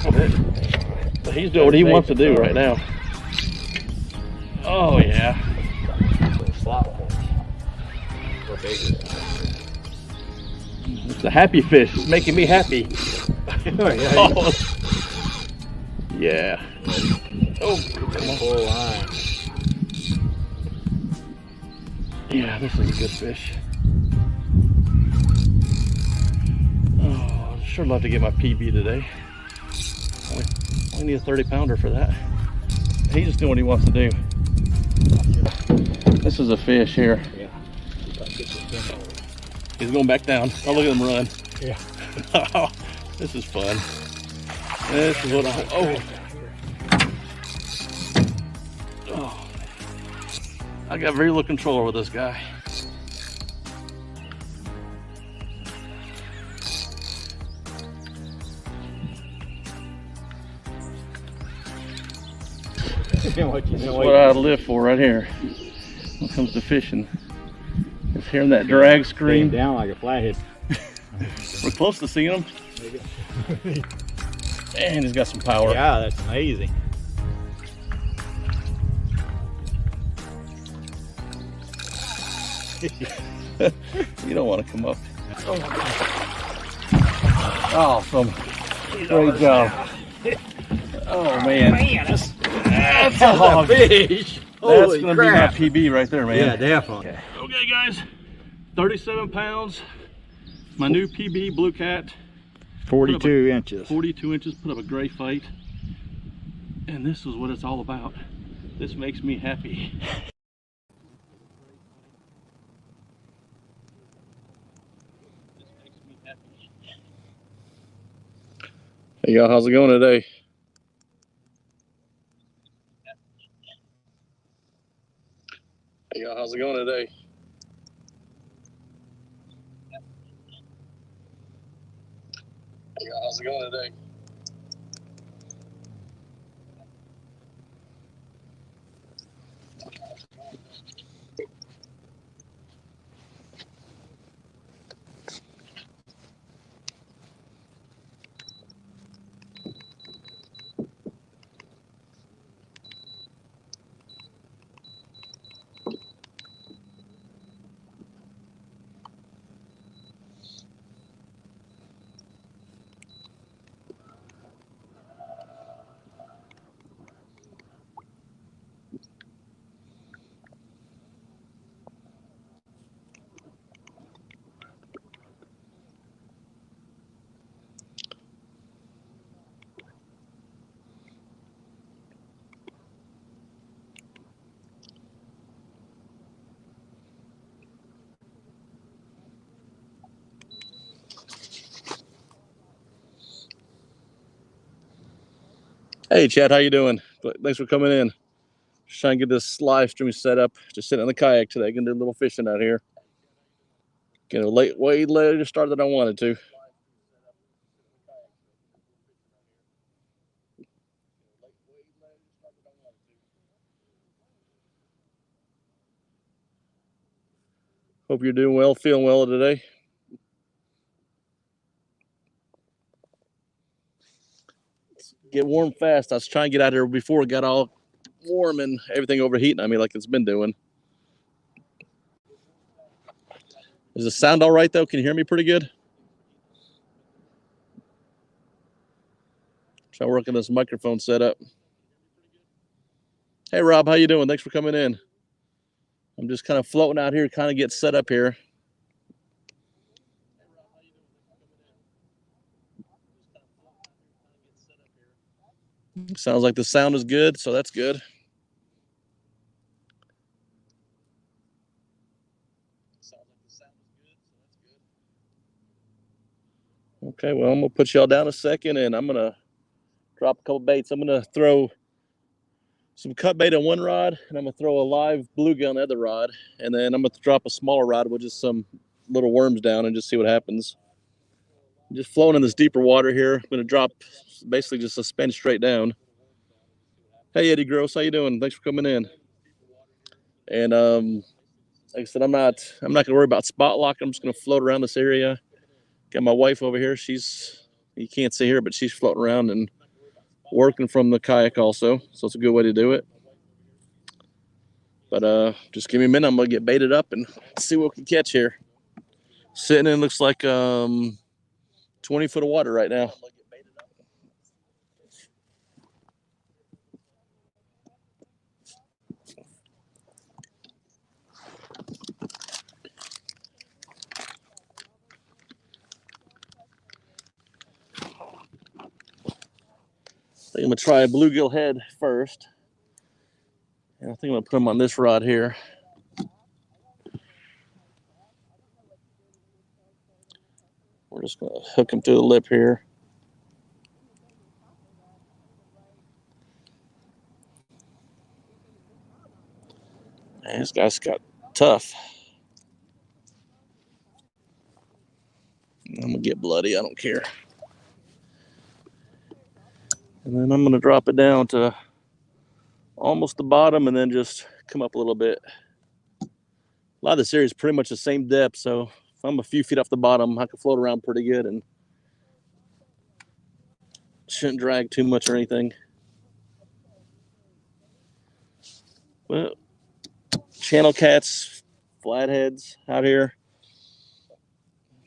But he's doing what he wants to do right now. Oh yeah. It's a happy fish. It's making me happy. Oh. Yeah. Oh, full line. Yeah, this is a good fish. Oh, I'd sure love to get my PB today. I need a 30-pounder for that. He's just doing what he wants to do. This is a fish here. Yeah. He's going back down. Oh, look at him run. Yeah. Oh, this is fun. This is what I. Oh, I got very little control over this guy. This is what I live for right here when it comes to fishing. Just hearing that drag scream. Down like a flathead. We're close to seeing him. And he's got some power. Yeah, that's amazing. You don't want to come up. Awesome. Great job. Oh man. That's a fish. That's gonna be my PB right there, man. Yeah, definitely. Okay guys, 37 pounds. My new PB, Blue Cat. 42 inches. 42 inches, put up a great fight. And this is what it's all about. This makes me happy. This makes me happy. Hey y'all, how's it going today? Hey y'all, how's it going today? Hey y'all, how's it going today? Hey Chad, how you doing? Thanks for coming in. Just trying to get this live stream set up. Just sitting in the kayak today, gonna do a little fishing out here. Get a way later start than I wanted to. Hope you're doing well, feeling well today. Get warm fast. I was trying to get out here before it got all warm and everything overheating on me like it's been doing. Does the sound all right though? Can you hear me pretty good? Try working this microphone setup. Hey Rob, how you doing? Thanks for coming in. I'm just kind of floating out here, kind of get set up here. Sounds like the sound is good, so that's good. Okay, well, I'm going to put y'all down a second, and I'm going to drop a couple baits. I'm going to throw some cut bait on one rod, and I'm going to throw a live bluegill on the other rod, and then I'm going to drop a smaller rod with just some little worms down and just see what happens. I'm just floating in this deeper water here. I'm going to drop basically just suspend straight down. Hey, Eddie Gross, how you doing? Thanks for coming in. And like I said, I'm not going to worry about spot lock. I'm just going to float around this area. Got my wife over here. You can't see her, but she's floating around and working from the kayak also, so it's a good way to do it. But just give me a minute. I'm gonna get baited up and see what we can catch here. Sitting in looks like 20 foot of water right now. I think I'm gonna try a bluegill head first. And I think I'm gonna put them on this rod here. We're just gonna hook them through the lip here. Man, this guy's got tough. I'm gonna get bloody, I don't care. And then I'm gonna drop it down to almost the bottom and then just come up a little bit. A lot of this area is pretty much the same depth, so if I'm a few feet off the bottom, I can float around pretty good and shouldn't drag too much or anything. Well, channel cats, flatheads out here.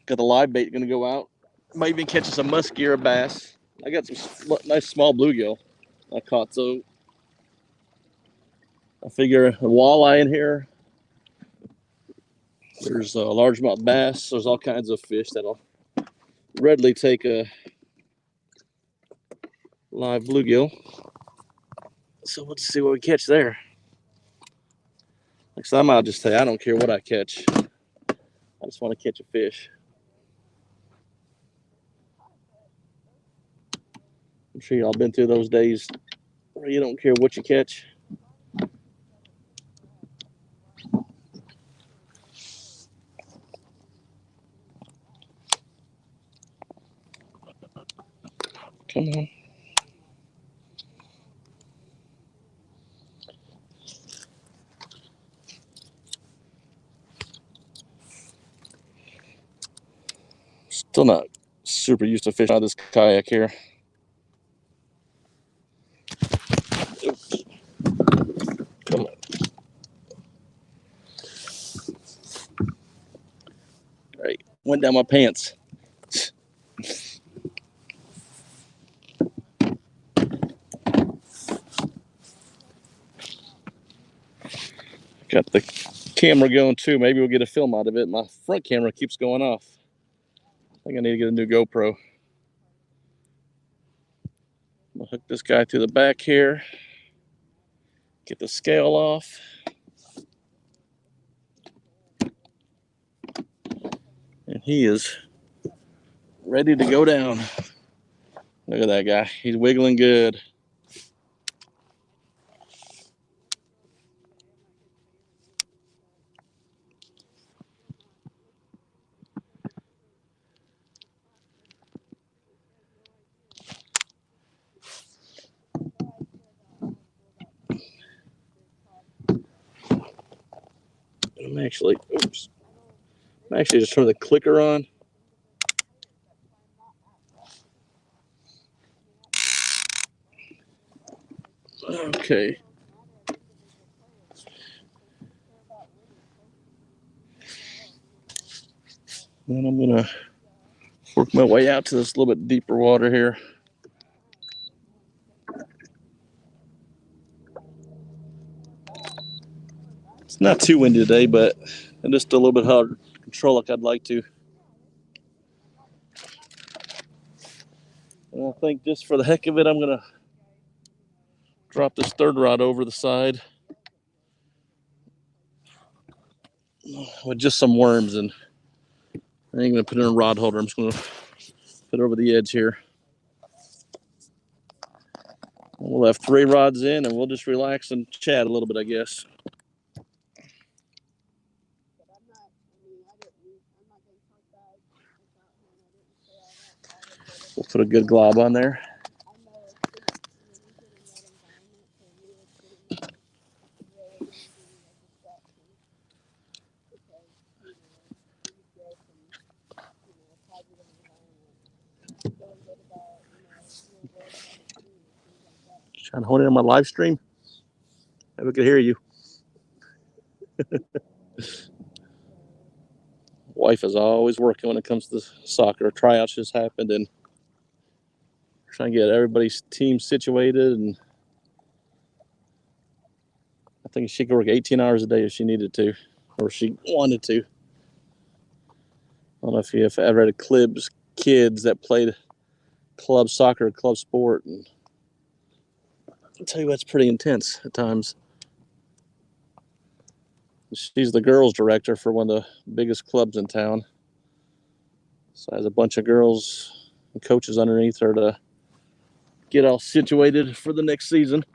Got the live bait gonna go out. Might even catch some muskie or a bass. I got some nice small bluegill I caught, so I figure a walleye in here. There's a largemouth bass. There's all kinds of fish that'll readily take a live bluegill. So let's see what we catch there. Next time I'll just say I don't care what I catch. I just want to catch a fish. I'm sure y'all been through those days where you don't care what you catch. Come on. Still not super used to fishing out of this kayak here. Oops. Come on. All right, went down my pants. Got the camera going too. Maybe we'll get a film out of it. My front camera keeps going off. I think I need to get a new GoPro. I'm gonna hook this guy through the back here. Get the scale off. And he is ready to go down. Look at that guy. He's wiggling good. I'm actually just turning the clicker on. Okay. Then I'm gonna work my way out to this little bit deeper water here. It's not too windy today, but I'm just a little bit hard to control like I'd like to. And I think just for the heck of it, I'm gonna drop this third rod over the side with just some worms, and I ain't gonna put it in a rod holder. I'm just gonna put it over the edge here. We'll have 3 rods in, and we'll just relax and chat a little bit, I guess. We'll put a good glob on there. Trying to hone in on my live stream. Maybe we could hear you. Wife is always working when it comes to soccer. Tryouts just happened, and trying to get everybody's team situated. And I think she could work 18 hours a day if she needed to, or she wanted to. I don't know if you've ever had kids that played club soccer, club sport, and I'll tell you what, it's pretty intense at times. She's the girls director for one of the biggest clubs in town. So has a bunch of girls and coaches underneath her to get all situated for the next season.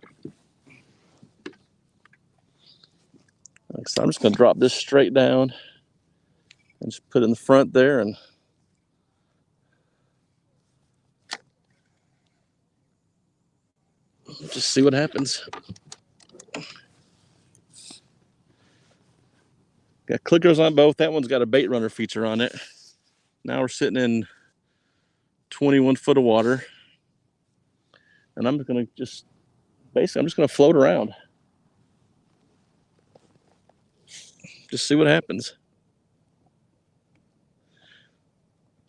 So I'm just going to drop this straight down and just put it in the front there and just see what happens. Got clickers on both. That one's got a bait runner feature on it. Now we're sitting in 21 foot of water. And I'm going to just float around. Just see what happens.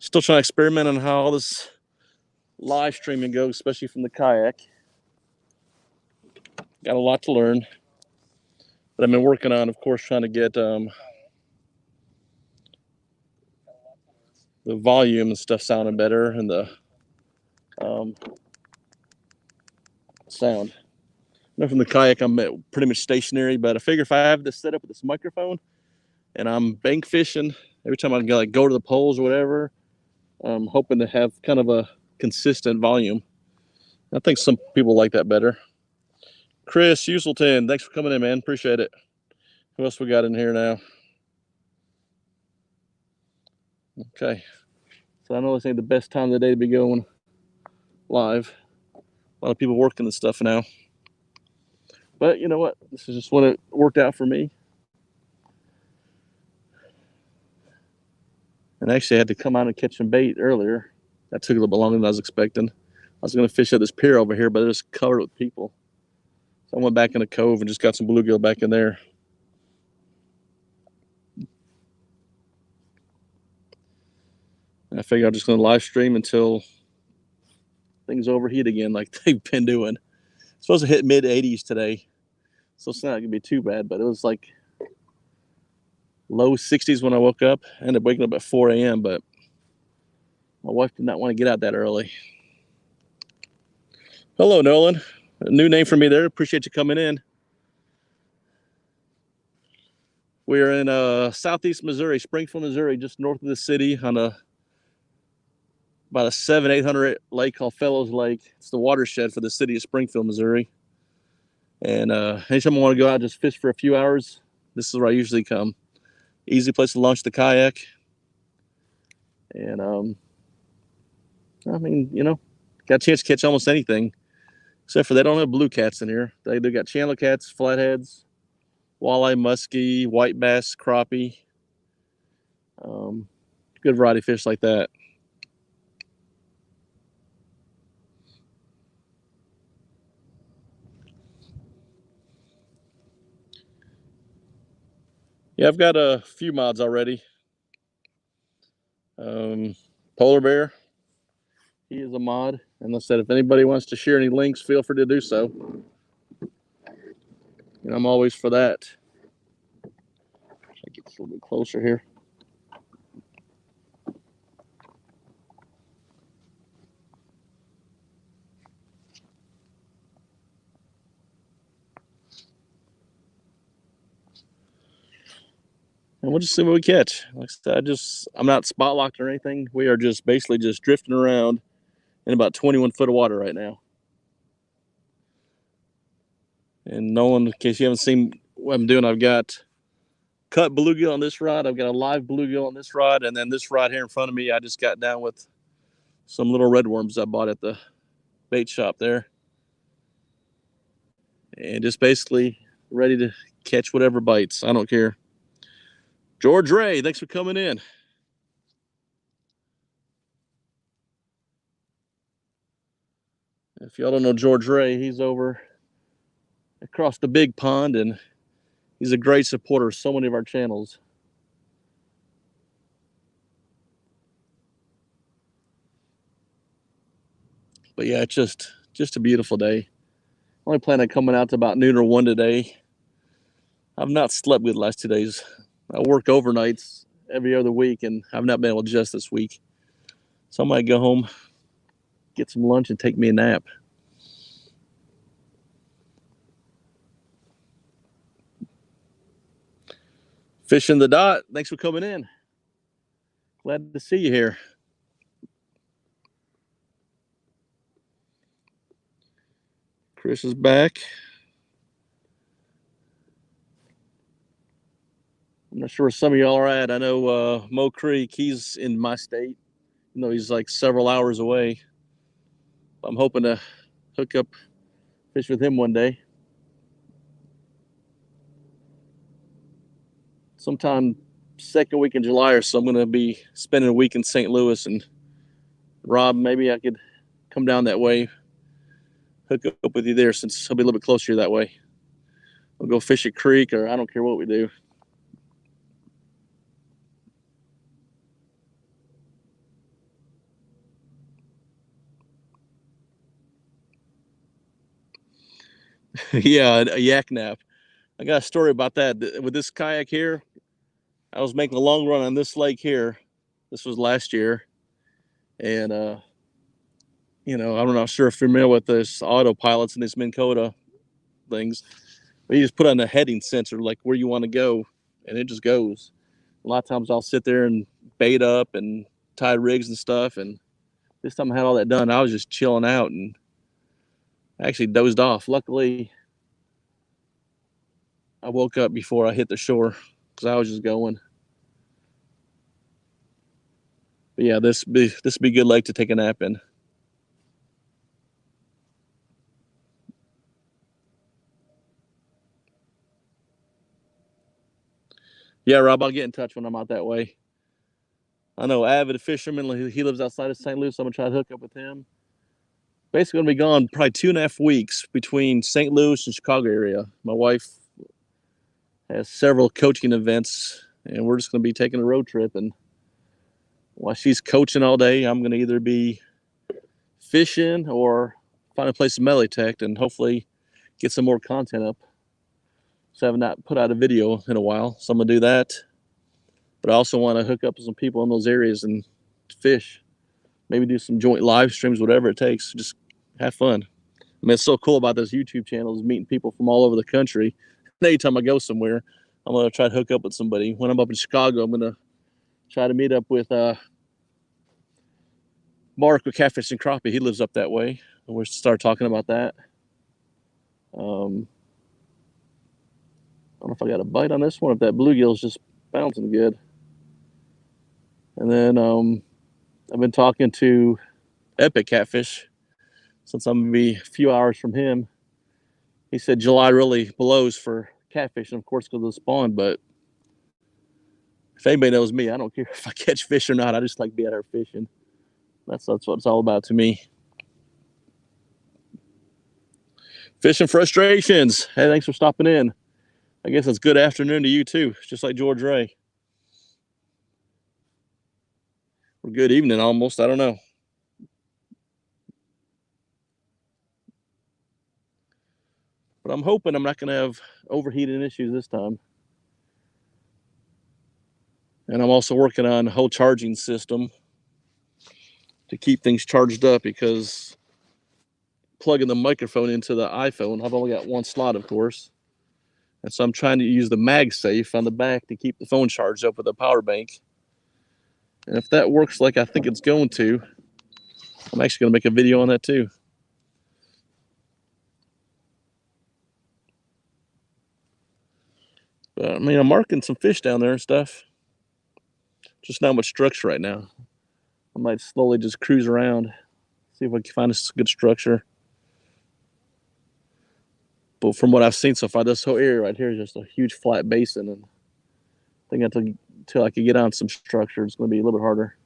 Still trying to experiment on how all this live streaming goes, especially from the kayak. Got a lot to learn. But I've been working on, of course, trying to get the volume and stuff sounding better and the sound. Now from the kayak, I'm pretty much stationary, but I figure if I have this set up with this microphone and I'm bank fishing, every time I go to the poles or whatever, I'm hoping to have kind of a consistent volume. I think some people like that better. Chris Uselton, thanks for coming in, man. Appreciate it. Who else we got in here now? Okay. So I know this ain't the best time of the day to be going live. A lot of people working and stuff now. But you know what? This is just what it worked out for me. And actually I had to come out and catch some bait earlier. That took a little bit longer than I was expecting. I was going to fish at this pier over here, but it was covered with people. So I went back in the cove and just got some bluegill back in there. And I figure I'm just going to live stream until things overheat again like they've been doing. It's supposed to hit mid 80s today. So it's not going to be too bad, but it was like low 60s when I woke up. I ended up waking up at 4 a.m., but my wife did not want to get out that early. Hello, Nolan. A new name for me there. Appreciate you coming in. We're in southeast Missouri, Springfield, Missouri, just north of the city on about a 700-800 lake called Fellows Lake. It's the watershed for the city of Springfield, Missouri. And anytime I want to go out and just fish for a few hours, this is where I usually come. Easy place to launch the kayak. And, I mean, you know, got a chance to catch almost anything. Except for they don't have blue cats in here. They got chandler cats, flatheads, walleye, muskie, white bass, crappie. Good variety of fish like that. Yeah, I've got a few mods already. Polar Bear, he is a mod. And I said, if anybody wants to share any links, feel free to do so. And I'm always for that. I get a little bit closer here. And we'll just see what we catch. Like I said, I'm not spot locked or anything. We are just basically just drifting around in about 21 foot of water right now. And Nolan, in case you haven't seen what I'm doing, I've got cut bluegill on this rod. I've got a live bluegill on this rod. And then this rod here in front of me, I just got down with some little redworms I bought at the bait shop there. And just basically ready to catch whatever bites. I don't care. George Ray, thanks for coming in. If y'all don't know George Ray, he's over across the big pond, and he's a great supporter of so many of our channels. But yeah, it's just a beautiful day. Only plan on coming out to about noon or 1 today. I've not slept good the last 2 days. I work overnights every other week, and I've not been able to adjust this week. So I might go home, get some lunch, and take me a nap. Fishing the Dot, thanks for coming in. Glad to see you here. Chris is back. I'm not sure where some of y'all are at. I know Mo Creek, he's in my state. You know, he's like several hours away. I'm hoping to hook up, fish with him one day. Sometime second week in July or so, I'm going to be spending a week in St. Louis. And Rob, maybe I could come down that way, hook up with you there since I'll be a little bit closer that way. We'll go fish a creek, or I don't care what we do. Yeah, a yak nap. I got a story about that. With this kayak here, I was making a long run on this lake here. This was last year. And, you know, I'm not sure if you're familiar with this autopilots and these Minn Kota things, but you just put on a heading sensor, like where you want to go, and it just goes. A lot of times I'll sit there and bait up and tie rigs and stuff. And this time I had all that done, I was just chilling out and I actually dozed off. Luckily, I woke up before I hit the shore because I was just going. But yeah, this be a good lake to take a nap in. Yeah, Rob, I'll get in touch when I'm out that way. I know avid fisherman. He lives outside of St. Louis. So I'm gonna try to hook up with him. Basically, gonna be gone probably 2.5 weeks between St. Louis and Chicago area. My wife has several coaching events, and we're just gonna be taking a road trip. And while she's coaching all day, I'm gonna either be fishing or find a place to melitect and hopefully get some more content up. So I have not put out a video in a while, so I'm gonna do that. But I also want to hook up with some people in those areas and fish. Maybe do some joint live streams, whatever it takes. Just have fun. I mean, it's so cool about this YouTube channel is meeting people from all over the country. And anytime I go somewhere, I'm gonna try to hook up with somebody. When I'm up in Chicago, I'm gonna try to meet up with Mark with Catfish and Crappie. He lives up that way. And we'll start talking about that. I don't know if I got a bite on this one, if that bluegill's just bouncing good. And then I've been talking to Epic Catfish since I'm gonna be a few hours from him. He said July really blows for catfish, and of course because of the spawn. But if anybody knows me, I don't care if I catch fish or not. I just like being out there fishing. That's what it's all about to me. Fishing frustrations. Hey, thanks for stopping in. I guess it's good afternoon to you too, just like George Ray. Or good evening almost. I don't know. But I'm hoping I'm not going to have overheating issues this time. And I'm also working on a whole charging system to keep things charged up because plugging the microphone into the iPhone, I've only got one slot, of course. And so I'm trying to use the MagSafe on the back to keep the phone charged up with a power bank. And if that works like I think it's going to, I'm actually going to make a video on that too. But I mean, I'm marking some fish down there and stuff. Just not much structure right now. I might slowly just cruise around, see if I can find a good structure. But from what I've seen so far, this whole area right here is just a huge flat basin. And I think until I can get on some structure, it's going to be a little bit harder.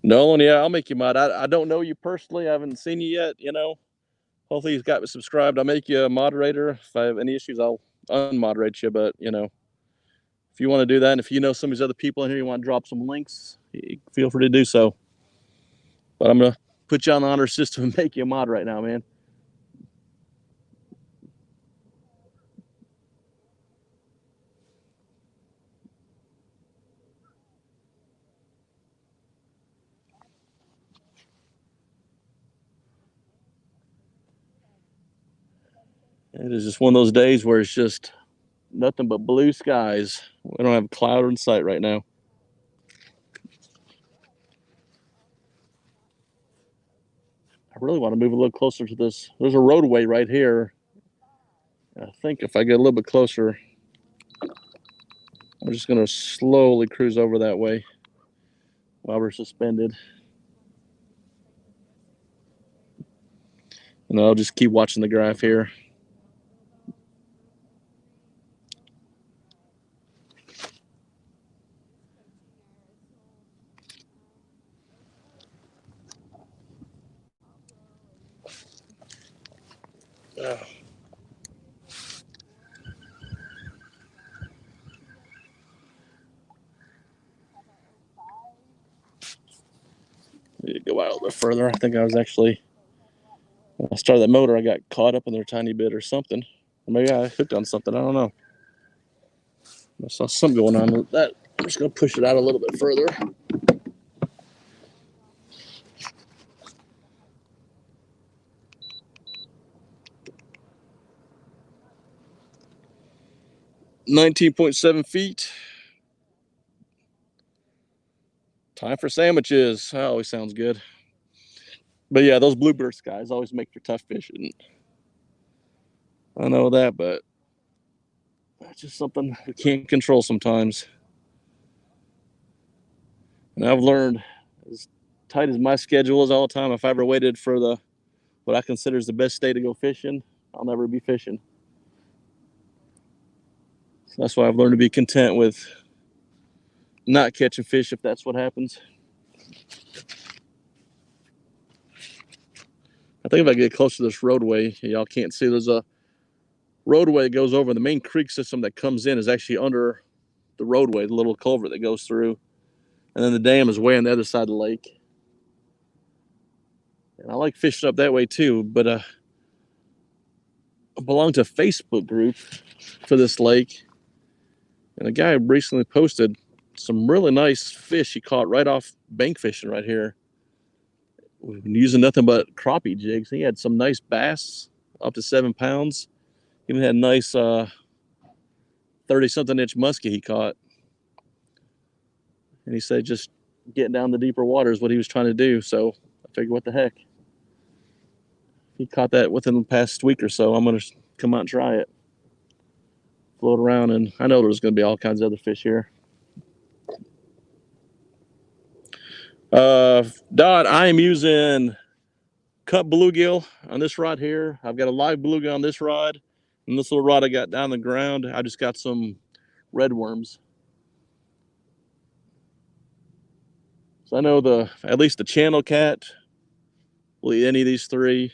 Nolan, yeah, I'll make you mod. I don't know you personally. I haven't seen you yet, Hopefully you've got me subscribed. I'll make you a moderator. If I have any issues, I'll unmoderate you. But, if you want to do that, and if you know some of these other people in here, you want to drop some links, feel free to do so. But I'm going to put you on the honor system and make you a mod right now, man. It is just one of those days where it's just nothing but blue skies. We don't have a cloud in sight right now. I really want to move a little closer to this. There's a roadway right here. I think if I get a little bit closer, I'm just going to slowly cruise over that way while we're suspended. And I'll just keep watching the graph here. Need to go out a little bit further. I think I was actually, when I started that motor, I got caught up in there a tiny bit or something. Or maybe I hooked on something. I don't know. I saw something going on with that. I'm just going to push it out a little bit further. $19.7 feet. Time for sandwiches. That always sounds good. But yeah, those bluebird skies always make for tough fishing. I know that, but that's just something we can't control sometimes. And I've learned, as tight as my schedule is all the time, if I ever waited for what I consider is the best day to go fishing, I'll never be fishing. So that's why I've learned to be content with not catching fish if that's what happens. I think if I get close to this roadway, y'all can't see, there's a roadway that goes over. The main creek system that comes in is actually under the roadway, the little culvert that goes through. And then the dam is way on the other side of the lake. And I like fishing up that way too, but I belong to a Facebook group for this lake. And a guy recently posted some really nice fish he caught right off bank fishing right here. We've been using nothing but crappie jigs. He had some nice bass up to 7 pounds. Even had nice 30-something inch muskie he caught. And he said just getting down the deeper water is what he was trying to do. So I figured, what the heck? He caught that within the past week or so. I'm going to come out and try it. Float around, and I know there's going to be all kinds of other fish here. Dot, I am using cut bluegill on this rod here. I've got a live bluegill on this rod. And this little rod I got down the ground, I just got some red worms. So I know at least the channel cat will eat any of these three.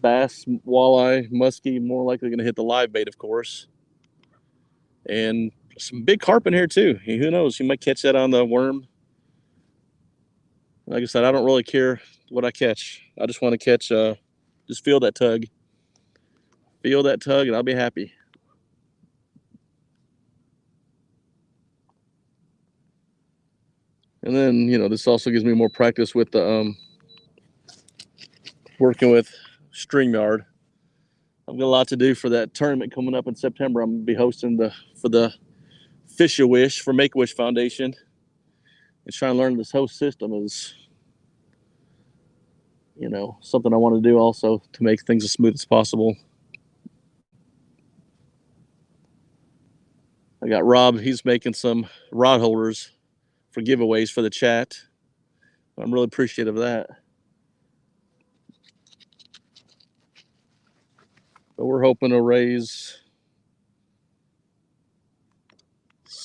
Bass, walleye, muskie, more likely going to hit the live bait, of course. And some big carp in here too. Who knows? You might catch that on the worm. Like I said, I don't really care what I catch. I just want to catch, just feel that tug. Feel that tug, and I'll be happy. And then, this also gives me more practice with the working with StreamYard. I've got a lot to do for that tournament coming up in September. I'm going to be hosting for the Fish-A-Wish for Make-A-Wish Foundation. And trying to learn this whole system is, something I want to do also to make things as smooth as possible. I got Rob. He's making some rod holders for giveaways for the chat. I'm really appreciative of that. But we're hoping to raise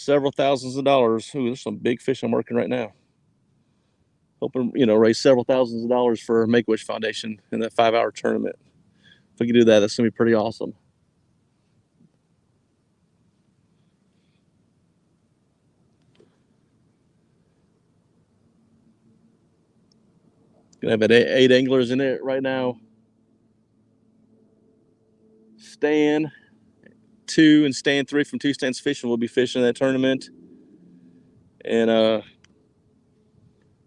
several thousands of dollars. Ooh, there's some big fish I'm working right now. Hoping, raise several thousands of dollars for Make-A-Wish Foundation in that 5-hour tournament. If we can do that, that's going to be pretty awesome. Gonna have 8 anglers in it right now. Stan 2 and Stan 3 from Two Stands Fishing will be fishing that tournament. And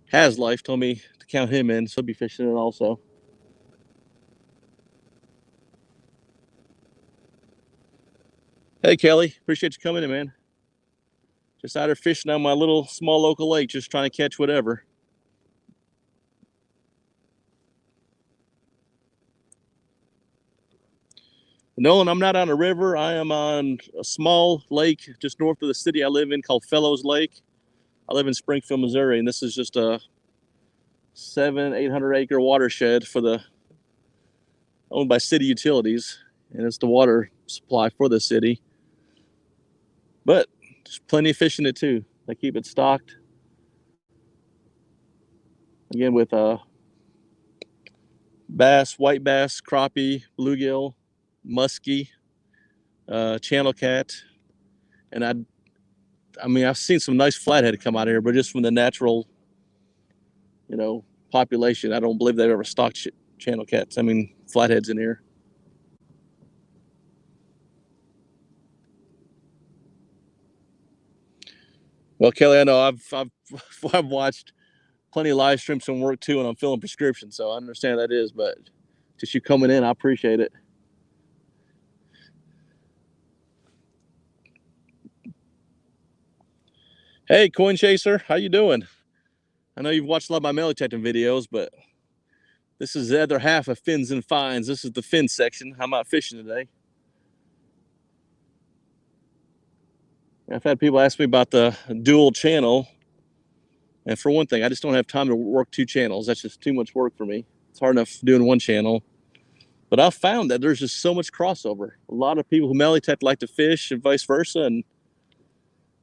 Has Life told me to count him in, so he'll be fishing it also. Hey Kelly, appreciate you coming in, man. Just out here fishing on my little small local lake, just trying to catch whatever. Nolan, I'm not on a river. I am on a small lake just north of the city I live in called Fellows Lake. I live in Springfield, Missouri, and this is just a 700-800 acre watershed owned by city utilities, and it's the water supply for the city. But there's plenty of fish in it too. They keep it stocked. Again, with bass, white bass, crappie, bluegill, muskie, channel cat, and I've seen some nice flathead come out of here, but just from the natural, population, I don't believe they've ever stocked channel cats. Flatheads in here. Well, Kelly, I know I've watched plenty of live streams from work too, and I'm filling prescriptions, so I understand that is. But just you coming in, I appreciate it. Hey, Coin Chaser, how you doing? I know you've watched a lot of my melee detecting videos, but this is the other half of fins and finds. This is the fin section. I'm out fishing today. I've had people ask me about the dual channel, and for one thing, I just don't have time to work 2 channels. That's just too much work for me. It's hard enough doing 1 channel. But I've found that there's just so much crossover. A lot of people who melee detect like to fish and vice versa. And,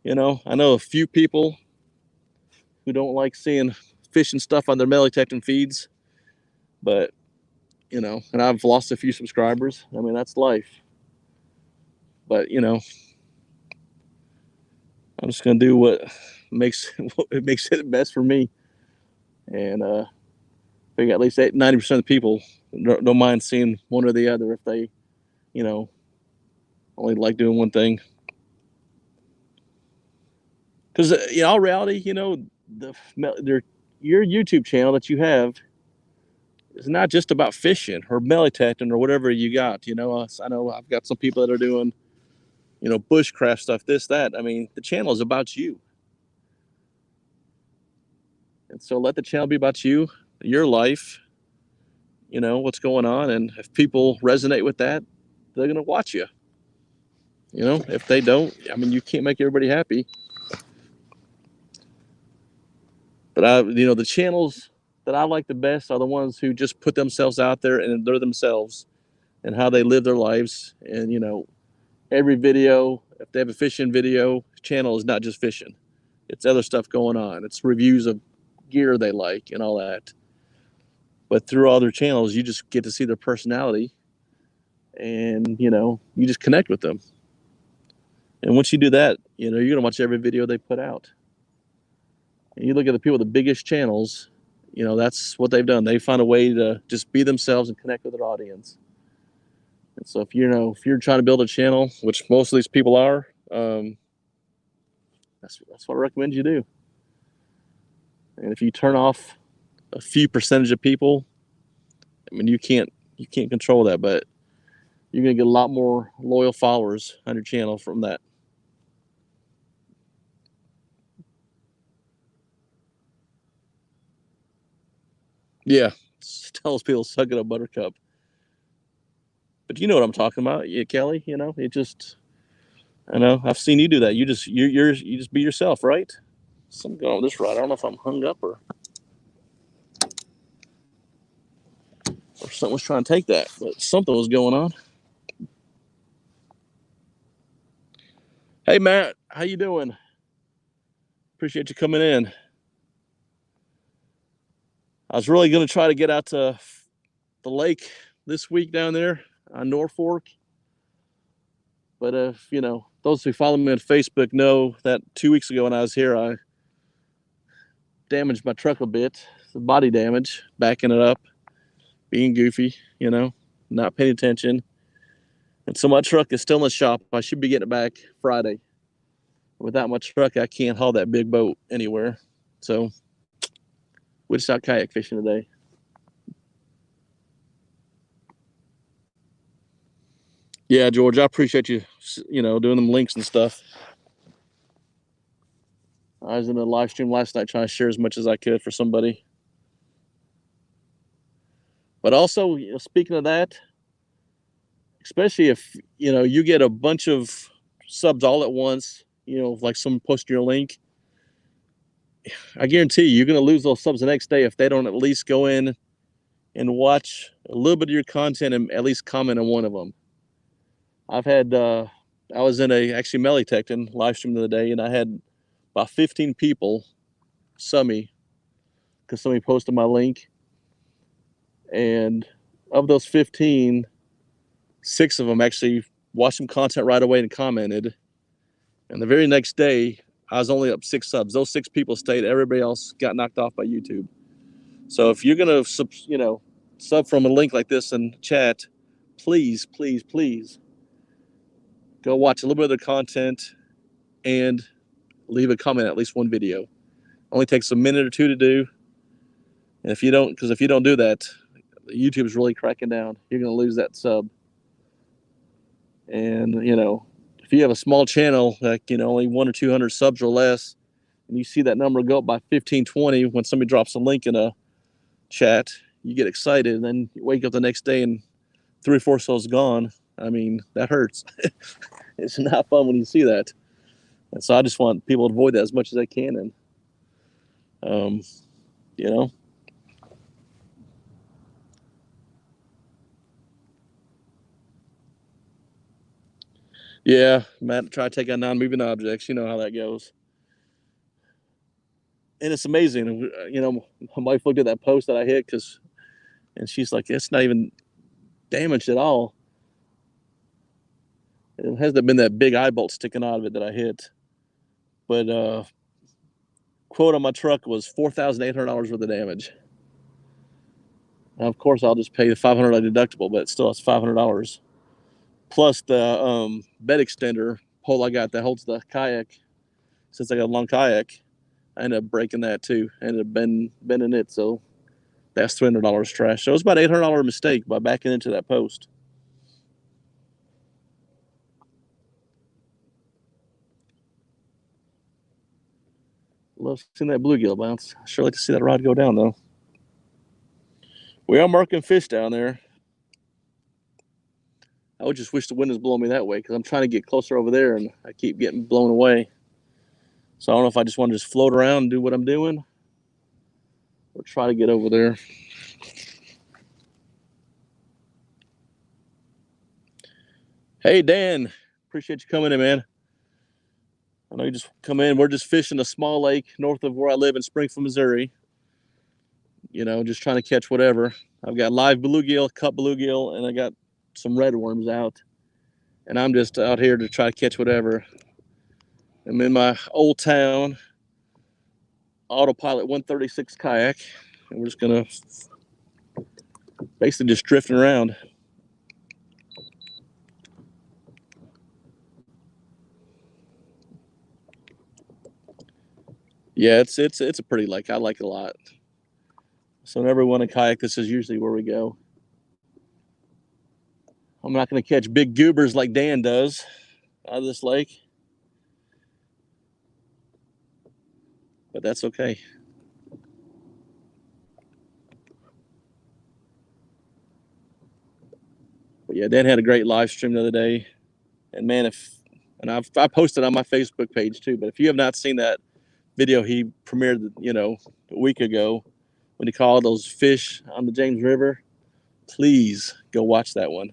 I know a few people who don't like seeing fish and stuff on their melee detecting feeds. But, and I've lost a few subscribers. That's life. But, I'm just going to do what makes it best for me. And I think at least 90% of the people don't mind seeing one or the other if they, only like doing one thing. Because in all reality, your YouTube channel that you have is not just about fishing or melee detecting or whatever you got. I know I've got some people that are doing, bushcraft stuff, this, that. The channel is about you. And so let the channel be about you, your life, what's going on. And if people resonate with that, they're going to watch you. If they don't, you can't make everybody happy. But the channels that I like the best are the ones who just put themselves out there and they're themselves and how they live their lives. And, every video, if they have a fishing video channel, is not just fishing. It's other stuff going on. It's reviews of gear they like and all that. But through all their channels, you just get to see their personality and, you just connect with them. And once you do that, you're going to watch every video they put out. And you look at the people with the biggest channels, that's what they've done. They found a way to just be themselves and connect with their audience. And so if you're trying to build a channel, which most of these people are, that's what I recommend you do. And if you turn off a few percentage of people, you can't control that, but you're going to get a lot more loyal followers on your channel from that. Yeah, tells people suck it up, buttercup. But you know what I'm talking about, yeah, Kelly. It just, I know I've seen you do that. You just be yourself, right? Something going on with this rod. I don't know if I'm hung up or something was trying to take that, but something was going on. Hey Matt, how you doing? Appreciate you coming in. I was really going to try to get out to the lake this week down there on Norfolk. But if, you know, those who follow me on Facebook know that 2 weeks ago when I was here, I damaged my truck a bit. Some body damage, backing it up, being goofy, you know, not paying attention. And so my truck is still in the shop. I should be getting it back Friday. Without my truck, I can't haul that big boat anywhere. So we just out kayak fishing today. Yeah, George, I appreciate you, doing them links and stuff. I was in a live stream last night trying to share as much as I could for somebody. But also, speaking of that, especially if, you get a bunch of subs all at once, like someone posting your link, I guarantee you're going to lose those subs the next day if they don't at least go in and watch a little bit of your content and at least comment on one of them. I've had, I was in actually melee detecting live stream the other day, and I had about 15 people sub me because somebody posted my link. And of those 15, 6 of them actually watched some content right away and commented. And the very next day, I was only up 6 subs. Those 6 people stayed. Everybody else got knocked off by YouTube. So if you're going to, sub from a link like this in chat, please, please, please go watch a little bit of the content and leave a comment, at least one video. Only takes a minute or two to do. And if you don't do that, YouTube's really cracking down. You're going to lose that sub. And, if you have a small channel, like, only 100 or 200 subs or less, and you see that number go up by 15, 20 when somebody drops a link in a chat, you get excited, and then you wake up the next day and 3 or 4 souls gone. I mean, that hurts. It's not fun when you see that. And so I just want people to avoid that as much as they can. And, yeah, Matt, try to take out non-moving objects. You know how that goes. And it's amazing. My wife looked at that post that I hit and she's like, it's not even damaged at all. It hasn't been that big eye bolt sticking out of it that I hit. But quote on my truck was $4,800 worth of damage. Now, of course, I'll just pay the $500 deductible, but still, it's $500. Plus the bed extender pole I got that holds the kayak. Since I got a long kayak, I ended up breaking that too. I ended up bending it, so that's $300 trash. So it was about $800 mistake by backing into that post. Love seeing that bluegill bounce. I sure like to see that rod go down, though. We are marking fish down there. I would just wish the wind was blowing me that way because I'm trying to get closer over there and I keep getting blown away. So I don't know if I just want to just float around and do what I'm doing or try to get over there. Hey, Dan. Appreciate you coming in, man. I know you just come in. We're just fishing a small lake north of where I live in Springfield, Missouri. Just trying to catch whatever. I've got live bluegill, cut bluegill, and I got some red worms out. And I'm just out here to try to catch whatever. I'm in my old town autopilot 136 kayak, and we're just gonna basically just drifting around. Yeah, it's a pretty lake. I like it a lot. So whenever we want to kayak, this is usually where we go. I'm not going to catch big goobers like Dan does out of this lake, but that's okay. But yeah, Dan had a great live stream the other day, and man, I posted on my Facebook page too. But if you have not seen that video he premiered, a week ago when he caught those fish on the James River, please go watch that one.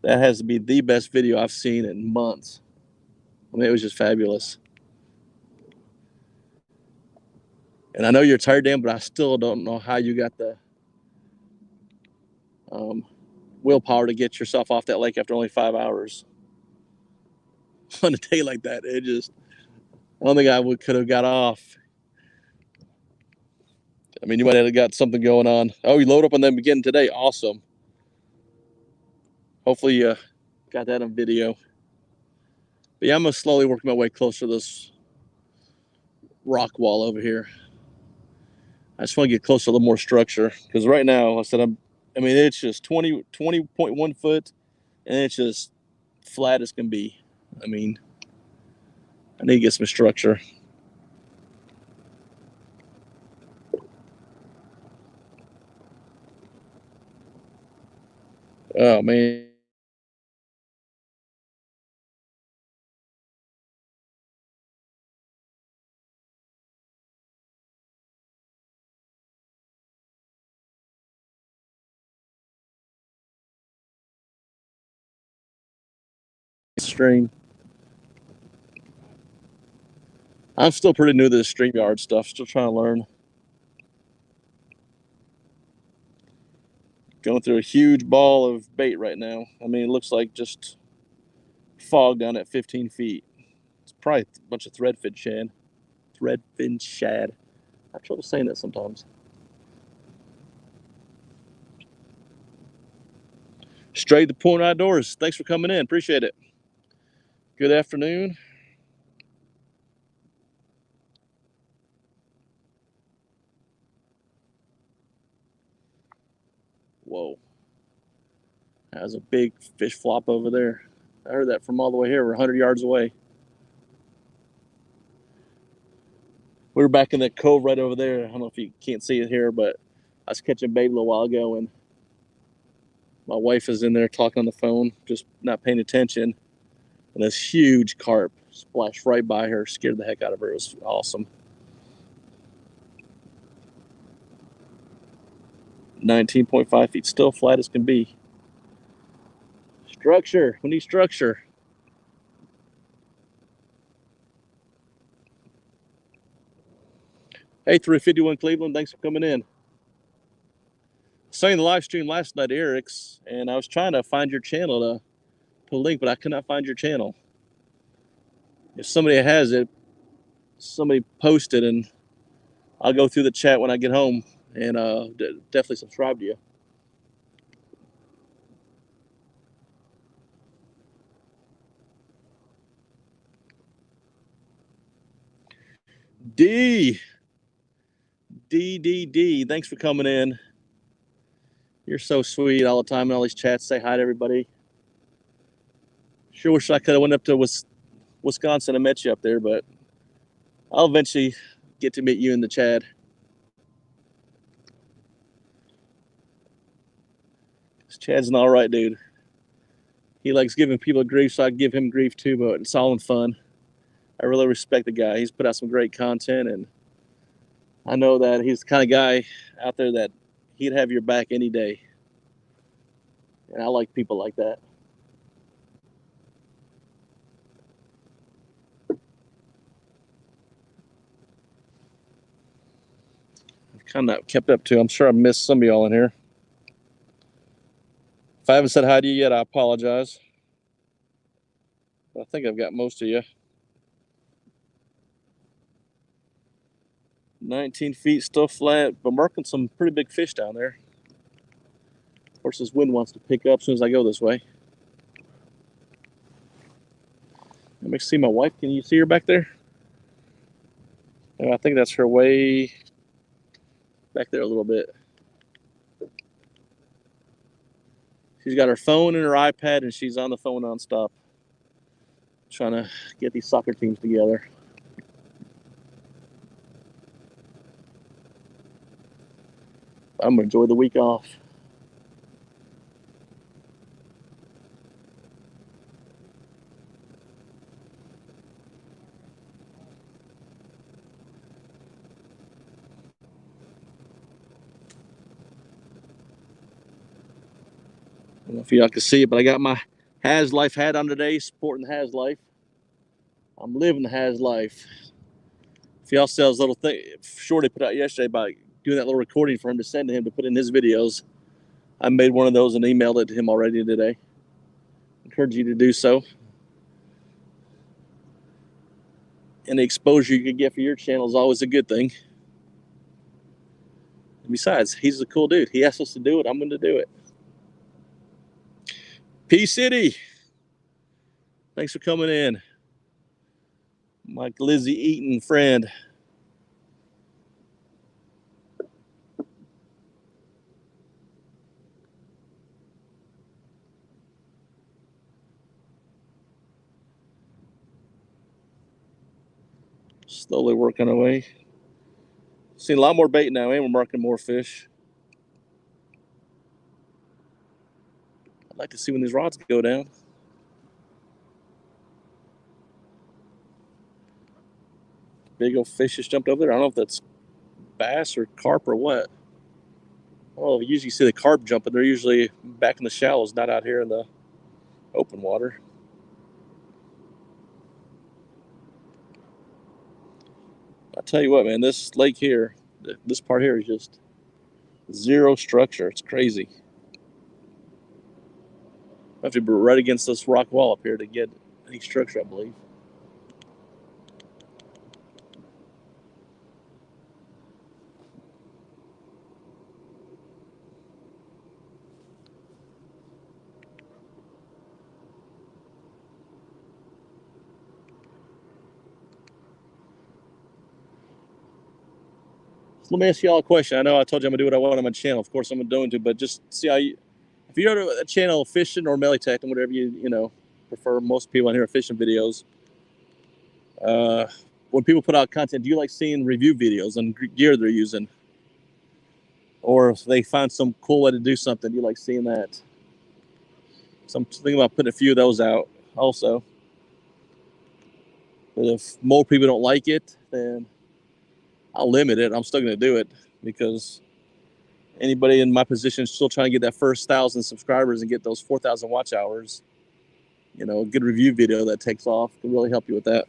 That has to be the best video I've seen in months. I mean, it was just fabulous. And I know you're tired, Dan, but I still don't know how you got the willpower to get yourself off that lake after only 5 hours on a day like that. I don't think I could have got off. I mean, you might have got something going on. Oh, you load up on them again today. Awesome. Hopefully you got that on video. But yeah, I'm going to slowly work my way closer to this rock wall over here. I just want to get closer to a little more structure. Because right now, I mean, it's just 20.1 foot, and it's just flat as can be. I mean, I need to get some structure. Oh, man. Stream. I'm still pretty new to this StreamYard stuff. Still trying to learn. Going through a huge ball of bait right now. I mean, it looks like just fog down at 15 feet. It's probably a bunch of threadfin shad. Threadfin shad. I have trouble saying that sometimes. Straight to Point Outdoors. Thanks for coming in. Appreciate it. Good afternoon. Whoa. That was a big fish flop over there. I heard that from all the way here. We're 100 yards away. We were back in that cove right over there. I don't know if you can't see it here, but I was catching bait a little while ago, and my wife is in there talking on the phone, just not paying attention. And this huge carp splashed right by her, scared the heck out of her. It was awesome. 19.5 feet, still flat as can be. Structure. We need structure. Hey, 351 Cleveland, thanks for coming in. Saying the live stream last night, Eric's, and I was trying to find your channel to put a link, but I could not find your channel. If somebody has it, somebody post it, and I'll go through the chat when I get home and definitely subscribe to you. D, thanks for coming in. You're so sweet all the time in all these chats. Say hi to everybody. Sure wish I could have went up to Wisconsin and met you up there, but I'll eventually get to meet you in the Chad. Chad's an all right dude. He likes giving people grief, so I give him grief too, but it's all in fun. I really respect the guy. He's put out some great content, and I know that he's the kind of guy out there that he'd have your back any day. And I like people like that. I've kind of kept up to. I'm sure I missed some of y'all in here. If I haven't said hi to you yet, I apologize. I think I've got most of you. 19 feet, still flat, but marking some pretty big fish down there. Of course, this wind wants to pick up as soon as I go this way. Let me see my wife. Can you see her back there? I think that's her way back there a little bit. She's got her phone and her iPad, and she's on the phone nonstop, trying to get these soccer teams together. I'm gonna enjoy the week off. I don't know if y'all can see it, but I got my Has Life hat on today, supporting the Has Life. I'm living the Has life. If y'all saw his little thing, Shorty put out yesterday by doing that little recording for him to send to him to put in his videos. I made one of those and emailed it to him already today. Encourage you to do so. And the exposure you can get for your channel is always a good thing. And besides, he's a cool dude. He asked us to do it. I'm going to do it. P City. Thanks for coming in. My Lizzie Eaton friend. Slowly working away. Seen a lot more bait now, and we're marking more fish. I'd like to see when these rods go down. Big old fish just jumped over there. I don't know if that's bass or carp or what. Well, you usually see the carp jumping. They're usually back in the shallows, not out here in the open water. I tell you what, man, this lake here, this part here is just zero structure. It's crazy. I have to be right against this rock wall up here to get any structure, I believe. So let me ask you all a question. I know I told you I'm going to do what I want on my channel. Of course, I'm going to, but just see how you, if you're on a channel fishing or melitech and whatever you prefer, most people on here are fishing videos. When people put out content, do you like seeing review videos on gear they're using? Or if they find some cool way to do something, do you like seeing that? So I'm thinking about putting a few of those out also. But if more people don't like it, then I'll limit it. I'm still going to do it because anybody in my position is still trying to get that first 1,000 subscribers and get those 4,000 watch hours. A good review video that takes off can really help you with that.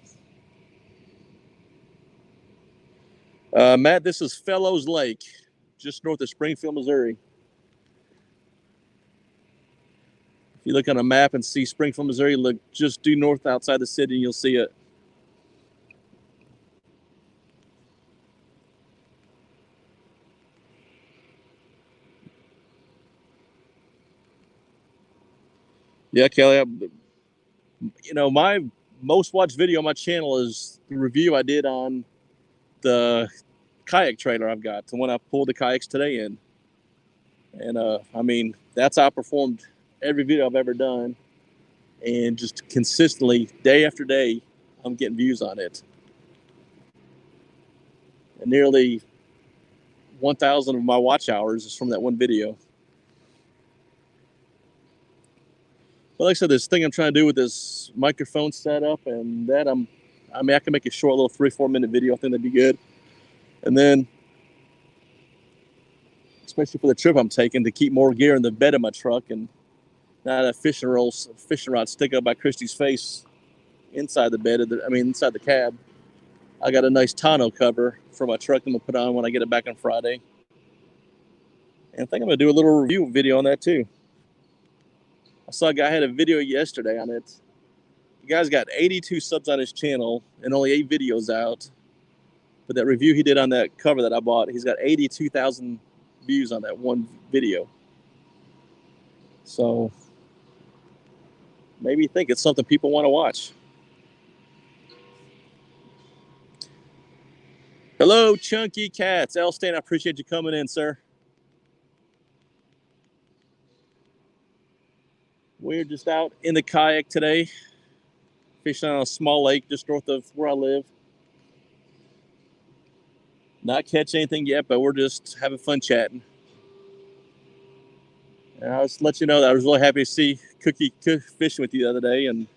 Matt, this is Fellows Lake, just north of Springfield, Missouri. If you look on a map and see Springfield, Missouri, look just due north outside the city and you'll see it. Yeah, Kelly, my most watched video on my channel is the review I did on the kayak trailer I've got, the one I pulled the kayaks today in. And that's outperformed every video I've ever done. And just consistently, day after day, I'm getting views on it. And nearly 1,000 of my watch hours is from that one video. But like I said, this thing I'm trying to do with this microphone setup and that I can make a short little 3-4 minute video. I think that'd be good. And then, especially for the trip I'm taking, to keep more gear in the bed of my truck and not have fishing rod stick up by Christy's face inside the bed inside the cab. I got a nice tonneau cover for my truck I'm gonna put on when I get it back on Friday. And I think I'm gonna do a little review video on that too. I saw a guy had a video yesterday on it. The guy's got 82 subs on his channel and only 8 videos out. But that review he did on that cover that I bought, he's got 82,000 views on that one video. So maybe you think it's something people want to watch. Hello, Chunky Cats. Elstain, I appreciate you coming in, sir. We're just out in the kayak today, fishing on a small lake just north of where I live. Not catching anything yet, but we're just having fun chatting. And I'll just let you know that I was really happy to see Cookie fishing with you the other day. And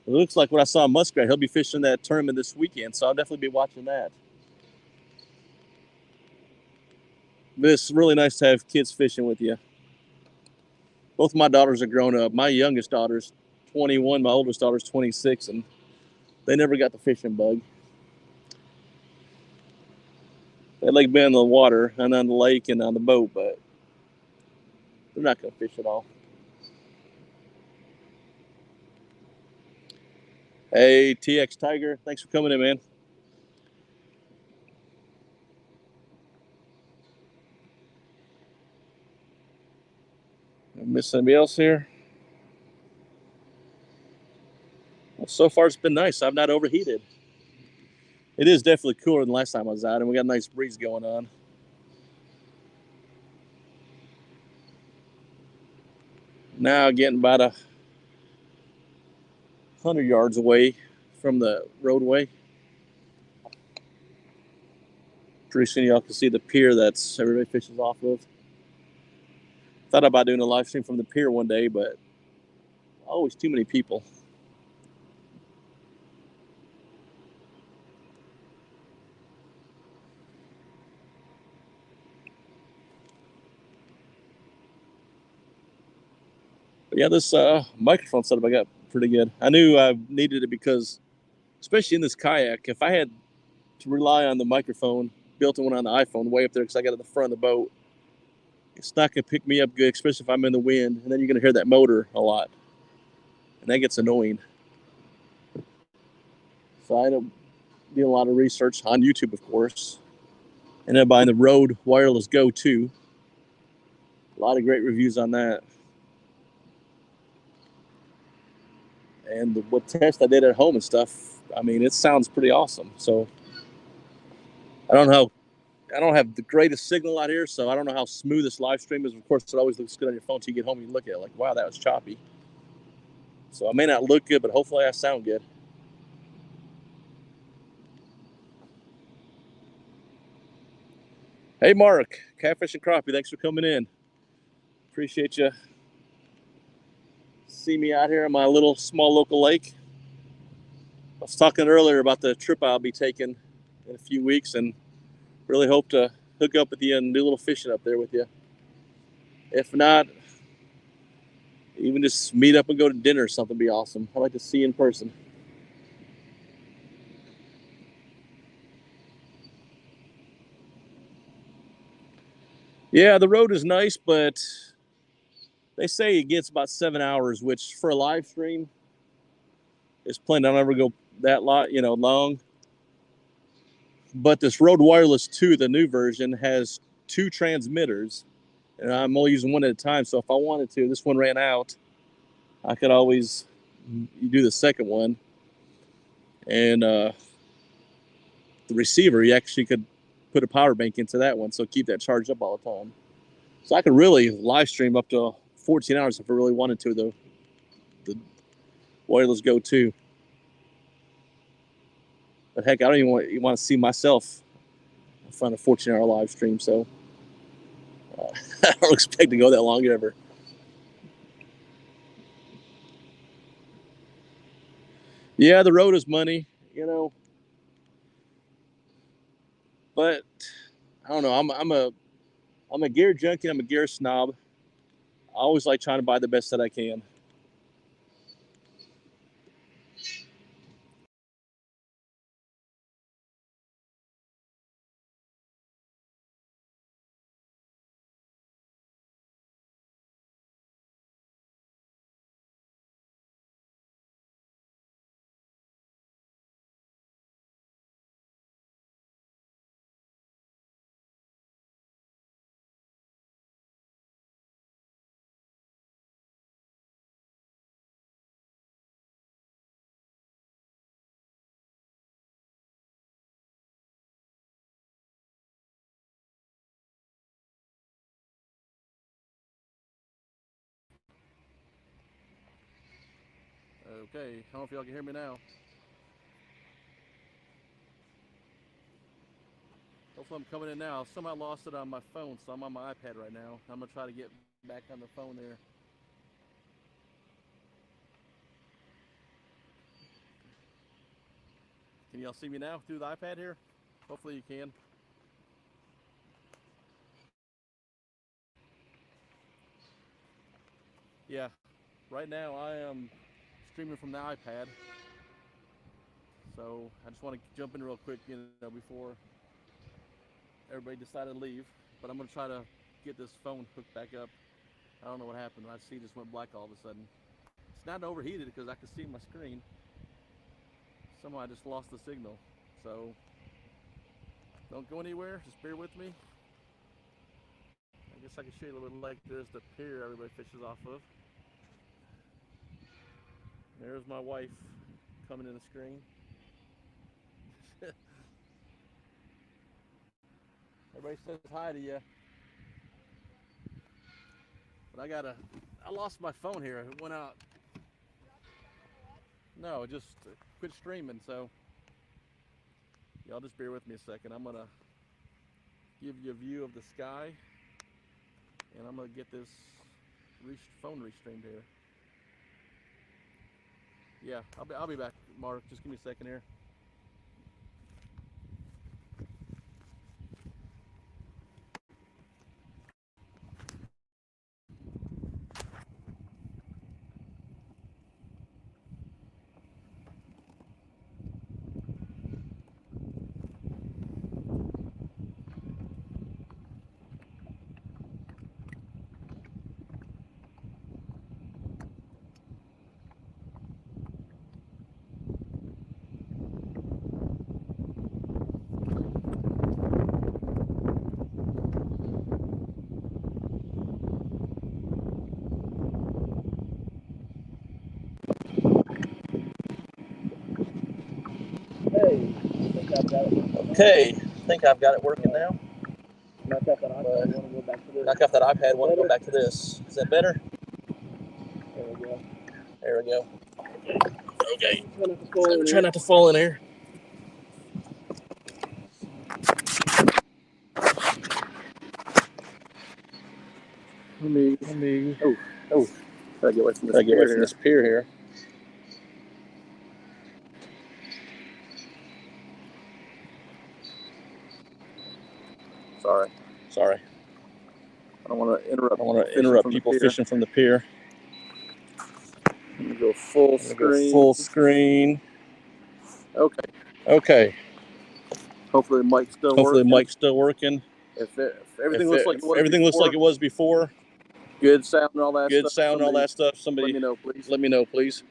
it looks like when I saw Muskrat, he'll be fishing that tournament this weekend. So I'll definitely be watching that. But it's really nice to have kids fishing with you. Both of my daughters are grown up. My youngest daughter's 21, my oldest daughter's 26, and They never got the fishing bug. They like being in the water and on the lake and on the boat, but they're not going to fish at all. Hey, TX Tiger, thanks for coming in, man. I miss anybody else here? Well, so far it's been nice. I've not overheated. It is definitely cooler than last time I was out, and we got a nice breeze going on. Now getting about 100 yards away from the roadway. Pretty soon y'all can see the pier that's everybody fishes off of. Thought about doing a live stream from the pier one day, but always too many people. But yeah, this microphone setup I got pretty good. I knew I needed it because, especially in this kayak, if I had to rely on the microphone, built-in one on the iPhone way up there because I got it at the front of the boat, it's not going to pick me up good, especially if I'm in the wind, and then you're going to hear that motor a lot, and that gets annoying. So I end up doing a lot of research on YouTube, of course, and then buying the Rode Wireless Go 2. A lot of great reviews on that. And what test I did at home and stuff, I mean, it sounds pretty awesome. So I don't know. I don't have the greatest signal out here, so I don't know how smooth this live stream is. Of course, it always looks good on your phone until you get home and you look at it like, wow, that was choppy. So I may not look good, but hopefully I sound good. Hey, Mark, Catfish and Crappie, thanks for coming in. Appreciate you. See me out here on my little small local lake. I was talking earlier about the trip I'll be taking in a few weeks, and really hope to hook up with you and do a little fishing up there with you. If not, even just meet up and go to dinner or something would be awesome. I'd like to see you in person. Yeah, the road is nice, but they say it gets about 7 hours, which for a live stream is plenty. I don't ever go that long. But this Rode Wireless 2, the new version, has 2 transmitters, and I'm only using one at a time. So if I wanted to, this one ran out, I could always do the second one. And the receiver, you actually could put a power bank into that one, so keep that charged up all the time. So I could really live stream up to 14 hours if I really wanted to, the Wireless Go 2. But heck, I don't even want to see myself in front of a 14-hour live stream, so I don't expect to go that long ever. Yeah, the road is money, but I don't know. I'm a gear junkie. I'm a gear snob. I always like trying to buy the best that I can. Okay, I don't know if y'all can hear me now. Hopefully I'm coming in now. Somehow lost it on my phone, so I'm on my iPad right now. I'm going to try to get back on the phone there. Can y'all see me now through the iPad here? Hopefully you can. Yeah, right now I am streaming from the iPad. So I just want to jump in real quick, before everybody decided to leave. But I'm gonna try to get this phone hooked back up. I don't know what happened. My see just went black all of a sudden. It's not overheated because I could see my screen. Somehow I just lost the signal. So don't go anywhere. Just bear with me. I guess I can show you a little bit like there's the pier everybody fishes off of. There's my wife coming in the screen. Everybody says hi to you. But I lost my phone here. It went out. No, it just quit streaming. So y'all just bear with me a second. I'm gonna give you a view of the sky, and I'm gonna get this phone restreamed here. Yeah, I'll be back, Mark. Just give me a second here. Hey, okay, I think I've got it working now. Knock off that iPad, want to go back to this. Knock off that iPad, want to go back to this. Is that better? There we go. There we go. Okay. Try not to fall in here. Let me. Oh. Gotta get away from this pier here. Sorry. I don't want to interrupt people fishing from the pier. I'm gonna go full screen. Okay. Hopefully the mic's still working. If everything looks like it was before. Good sound and all that stuff. Somebody let me know, please.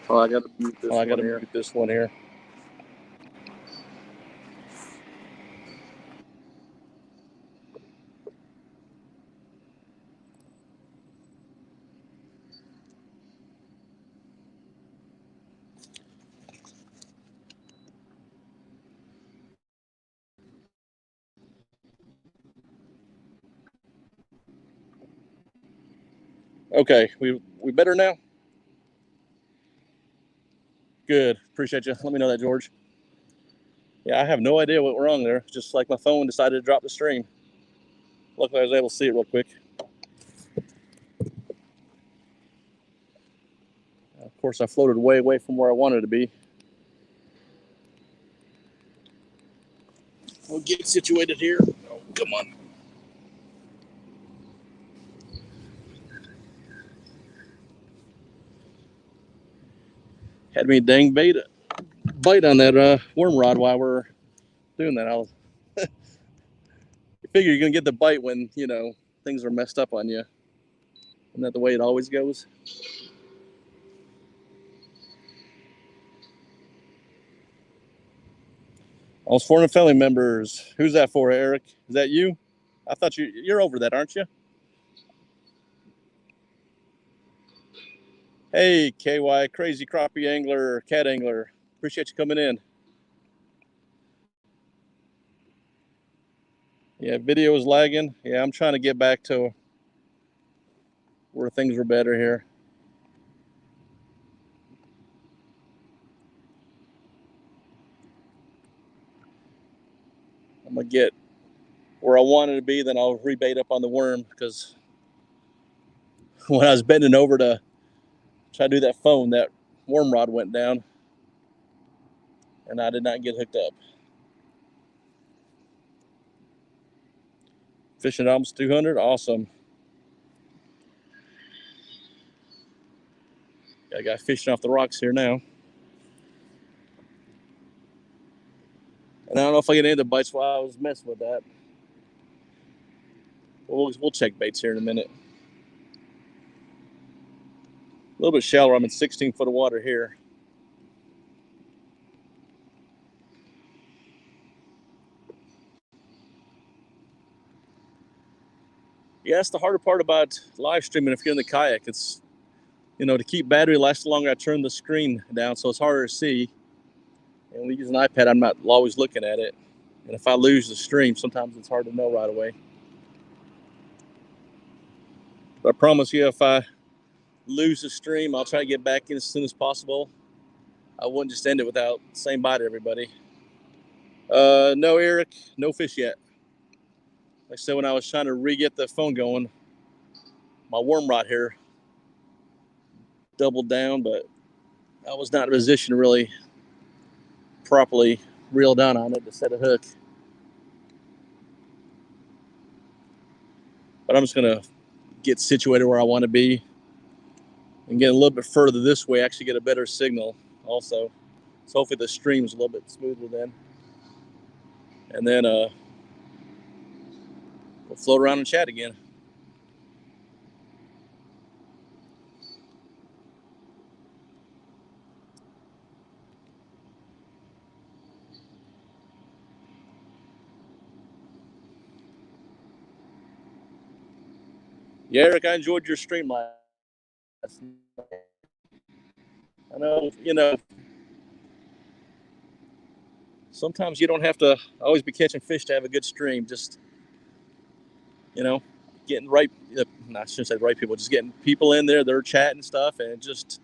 Oh, I gotta mute this one here. Okay, we better now? Good. Appreciate you. Let me know that, George. Yeah, I have no idea what went wrong there. Just like my phone decided to drop the stream. Luckily, I was able to see it real quick. Of course, I floated way away from where I wanted to be. We'll get situated here. Oh, come on. Had me a dang bite on that worm rod while we're doing that. You figure you're gonna get the bite when things are messed up on you. Isn't that the way it always goes? All foreign family members. Who's that for, Eric? Is that you? I thought you're over that, aren't you? Hey, KY, crazy crappie angler, cat angler. Appreciate you coming in. Yeah, video is lagging. Yeah, I'm trying to get back to where things were better here. I'm gonna get where I wanted to be, then I'll rebait up on the worm, because when I was bending over to try to do that phone, that worm rod went down and I did not get hooked up. Fishing almost 200, awesome. Got a guy fishing off the rocks here now. And I don't know if I get any of the bites while I was messing with that. We'll check baits here in a minute. A little bit shallower. I'm in 16 foot of water here. Yeah, that's the harder part about live streaming if you're in the kayak. It's, to keep battery lasting longer, I turn the screen down so it's harder to see. And when we use an iPad, I'm not always looking at it. And if I lose the stream, sometimes it's hard to know right away. But I promise you, if I lose the stream, I'll try to get back in as soon as possible. I wouldn't just end it without saying bye to everybody. No, Eric, no fish yet. Like I said, when I was trying to re-get the phone going, my worm rod here doubled down, but I was not in a position to really properly reel down on it to set a hook. But I'm just going to get situated where I want to be and get a little bit further this way, actually get a better signal also. So hopefully the stream's a little bit smoother then. And then we'll float around and chat again. Yeah, Eric, I enjoyed your stream last night. I know, sometimes you don't have to always be catching fish to have a good stream. Just, getting right, I shouldn't say the right people, just getting people in there, they're chatting stuff, and just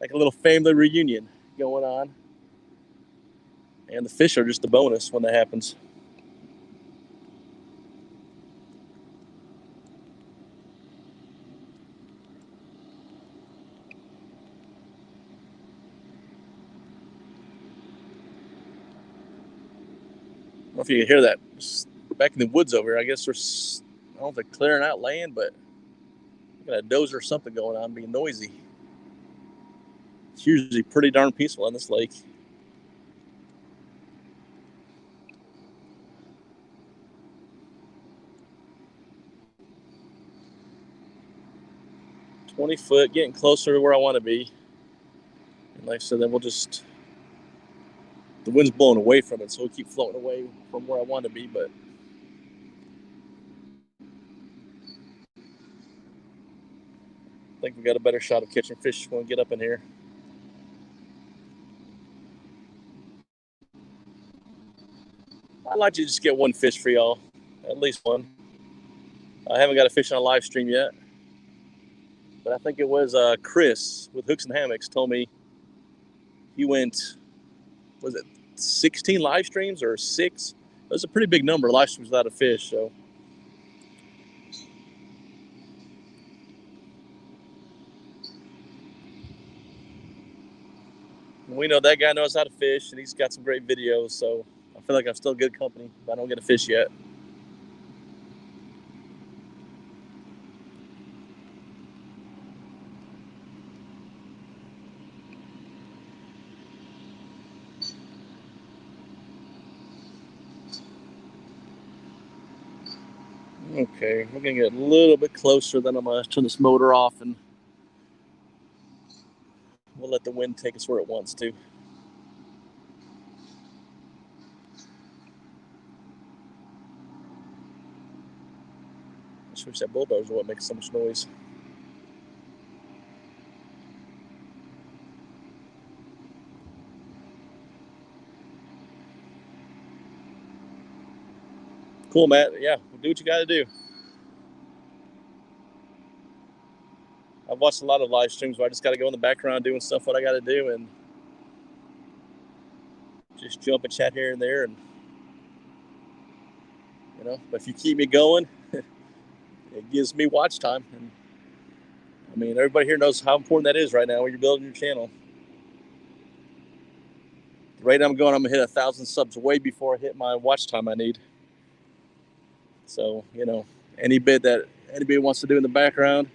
like a little family reunion going on. And the fish are just a bonus when that happens. I don't know if you can hear that. Back in the woods over here, I guess there's, I don't know if they're clearing out land, but got a dozer or something going on, being noisy. It's usually pretty darn peaceful on this lake. "20 foot, getting closer to where I want to be." And like I said, then the wind's blowing away from it, so we'll keep floating away from where I want to be, but I think we got a better shot of catching fish when we get up in here. I'd like to just get one fish for y'all, at least one. I haven't got a fish on a live stream yet, but I think it was Chris with Hooks and Hammocks told me he went, was it 16 live streams or 6? It was a pretty big number of live streams without a fish, so. We know that guy knows how to fish, and he's got some great videos, so I feel like I'm still good company if I don't get a fish yet. Okay, we're gonna get a little bit closer, then I'm gonna turn this motor off and we'll let the wind take us where it wants to. I just wish that bulldozer wouldn't make so much noise. Cool, Matt. Yeah, we'll do what you gotta do. I've watched a lot of live streams where I just gotta go in the background doing stuff what I gotta do and just jump and chat here and there, and but if you keep me going, it gives me watch time. And I mean, everybody here knows how important that is right now when you're building your channel. The rate I'm going, I'm gonna hit 1,000 subs way before I hit my watch time I need. So, any bit that anybody wants to do in the background,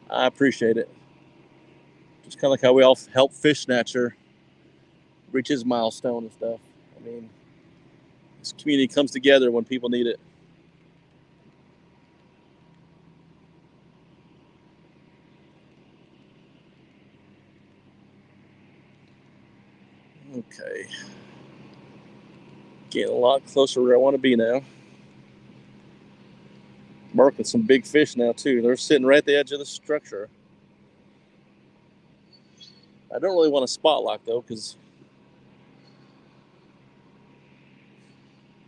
I appreciate it. Just kind of like how we all help Fish Snatcher reach his milestone and stuff. I mean, this community comes together when people need it. Okay. Getting a lot closer where I want to be now. Marking some big fish now, too. They're sitting right at the edge of the structure. I don't really want to spot lock, though, because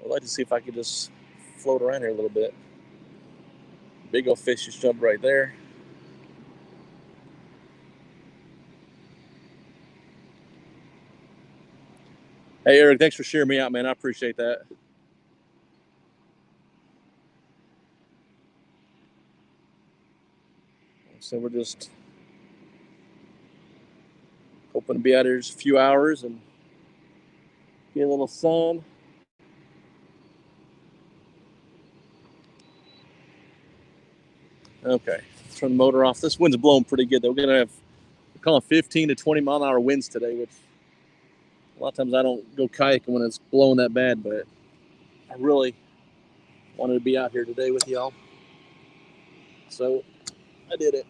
I'd like to see if I could just float around here a little bit. Big old fish just jumped right there. Hey, Eric, thanks for sharing me out, man. I appreciate that. So we're just hoping to be out here just a few hours and get a little sun. Okay, turn the motor off. This wind's blowing pretty good, though. We're gonna have, we're calling 15 to 20 mile an hour winds today, which a lot of times I don't go kayaking when it's blowing that bad, but I really wanted to be out here today with y'all. So I did it.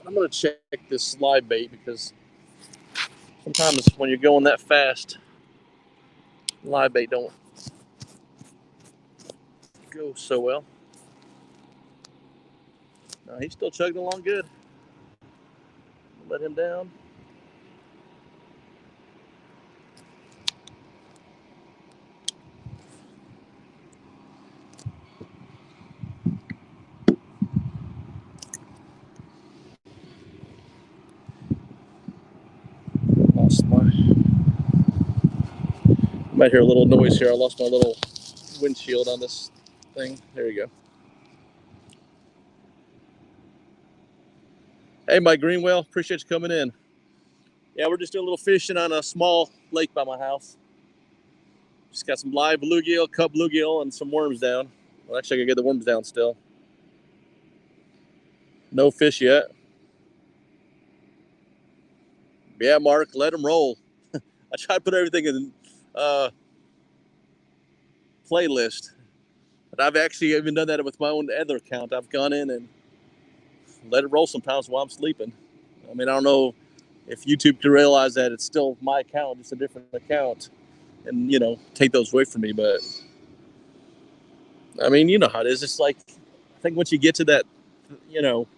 I'm gonna check this live bait because sometimes when you're going that fast, live bait don't go so well. No, he's still chugging along good. Let him down. Lost my. You might hear a little noise here. I lost my little windshield on this thing. There you go. Hey, Mike Greenwell, appreciate you coming in. Yeah, we're just doing a little fishing on a small lake by my house. Just got some live bluegill, cup bluegill, and some worms down. Well, actually, I gotta get the worms down still. No fish yet. Yeah, Mark, let them roll. I try to put everything in playlist, but I've actually even done that with my own other account. I've gone in and let it roll sometimes while I'm sleeping. I mean, I don't know if YouTube can realize that it's still my account, just a different account, and take those away from me. But I mean, you know how it is. It's like I think once you get to that,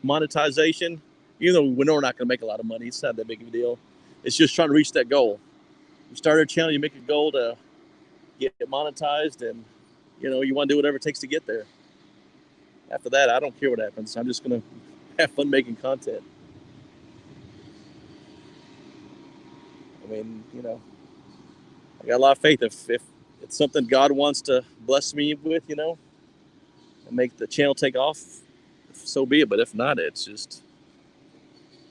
monetization, even though we know we're not going to make a lot of money, it's not that big of a deal. It's just trying to reach that goal. You start a channel, you make a goal to get monetized, and you want to do whatever it takes to get there. After that, I don't care what happens. I'm just going to have fun making content. I mean, I got a lot of faith. If it's something God wants to bless me with, and make the channel take off, so be it. But if not, it's just,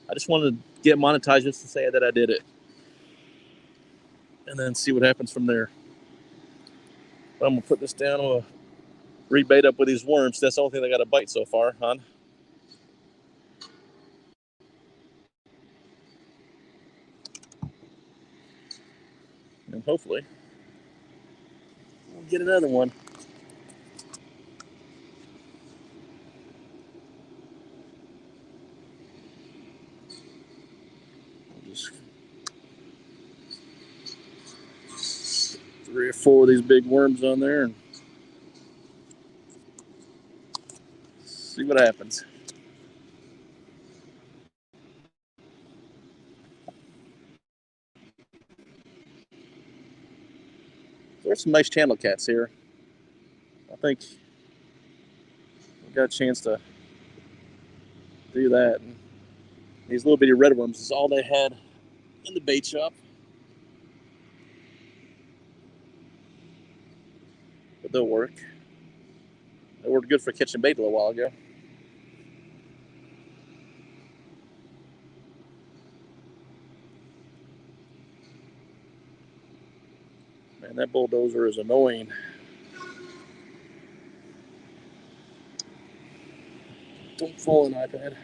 I just want to get monetized just to say that I did it. And then see what happens from there. But I'm going to put this down. I'm going to rebait up with these worms. That's the only thing I got to bite so far, hon. And hopefully we'll get another one. Just 3 or 4 of these big worms on there and see what happens. There's some nice channel cats here. I think we got a chance to do that. And these little bitty red worms is all they had in the bait shop. But they'll work. They worked good for catching bait a little while ago. Man, that bulldozer is annoying. Don't fall in, iPad.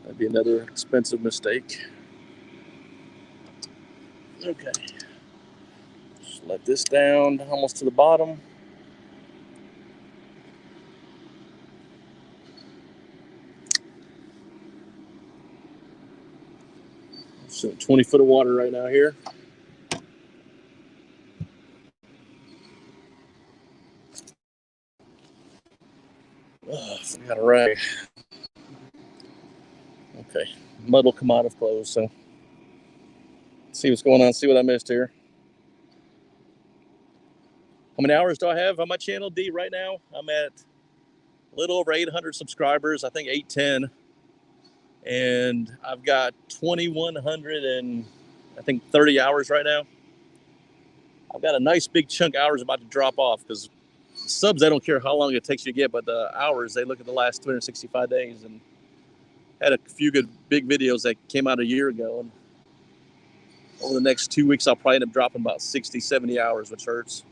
That'd be another expensive mistake. Okay. Just let this down almost to the bottom. So 20 foot of water right now here. Oh, I forgot a rag. Okay. Mud will come out of clothes, so see what's going on, see what I missed here. How many hours do I have on my channel, D, right now? I'm at a little over 800 subscribers, I think 810. And I've got 2,100 and I think 30 hours right now. I've got a nice big chunk of hours about to drop off because subs, they don't care how long it takes you to get, but the hours, they look at the last 365 days. And had a few good big videos that came out a year ago. And over the next 2 weeks, I'll probably end up dropping about 60, 70 hours, which hurts.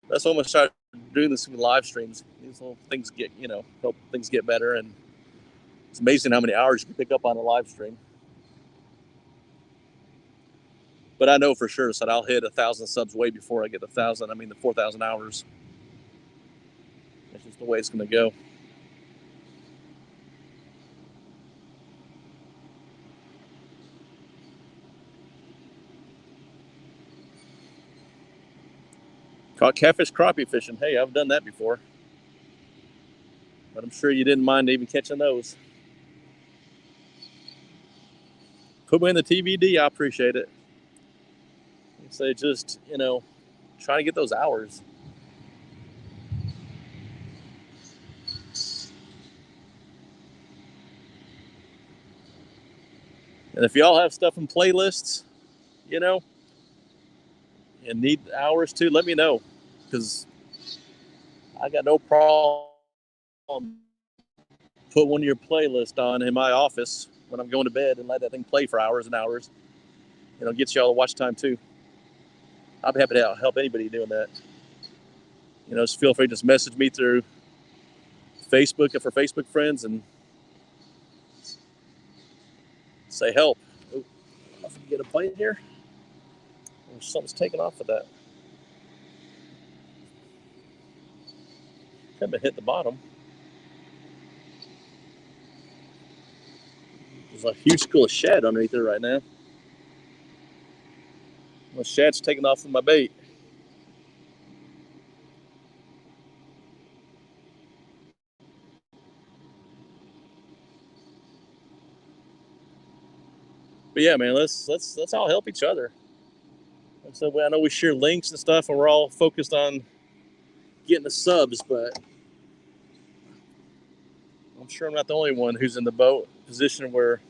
That's why I'm going to start doing this with live streams. These little things get, help things get better. And it's amazing how many hours you can pick up on a live stream. But I know for sure that I'll hit 1,000 subs way before I get the 4,000 hours. That's just the way it's going to go. Caught catfish crappie fishing. Hey, I've done that before. But I'm sure you didn't mind even catching those. Put me in the TBD. I appreciate it. So just, trying to get those hours. And if y'all have stuff in playlists, and need hours too, let me know. Because I got no problem. Put one of your playlists on in my office when I'm going to bed and let that thing play for hours and hours. It'll get y'all the watch time too. I'll be happy to help anybody doing that. Just feel free to just message me through Facebook if we're Facebook friends and say help. Oh, I can get a bite here. Something's taken off of that. Haven't hit the bottom. There's a huge school of shad underneath there right now. The shad's taking off of my bait. But yeah, man, let's all help each other. And so I know we share links and stuff, and we're all focused on getting the subs, but I'm sure I'm not the only one who's in the boat position where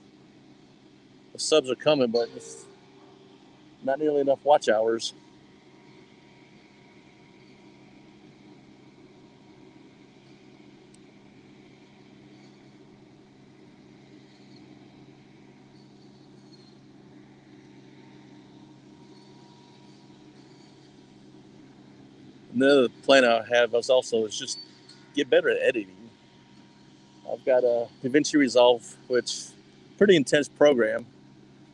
the subs are coming, but just not nearly enough watch hours. Another plan I have is just get better at editing. I've got a DaVinci Resolve, which pretty intense program,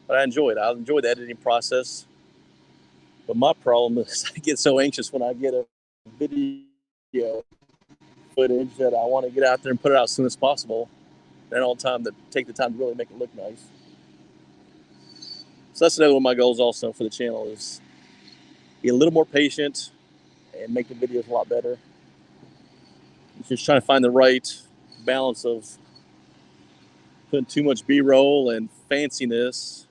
but I enjoy it. I enjoy the editing process. But my problem is I get so anxious when I get a video footage that I want to get out there and put it out as soon as possible. And all the time to take the time to really make it look nice. So that's another one of my goals also for the channel is be a little more patient and make the videos a lot better. Just trying to find the right balance of putting too much B-roll and fanciness.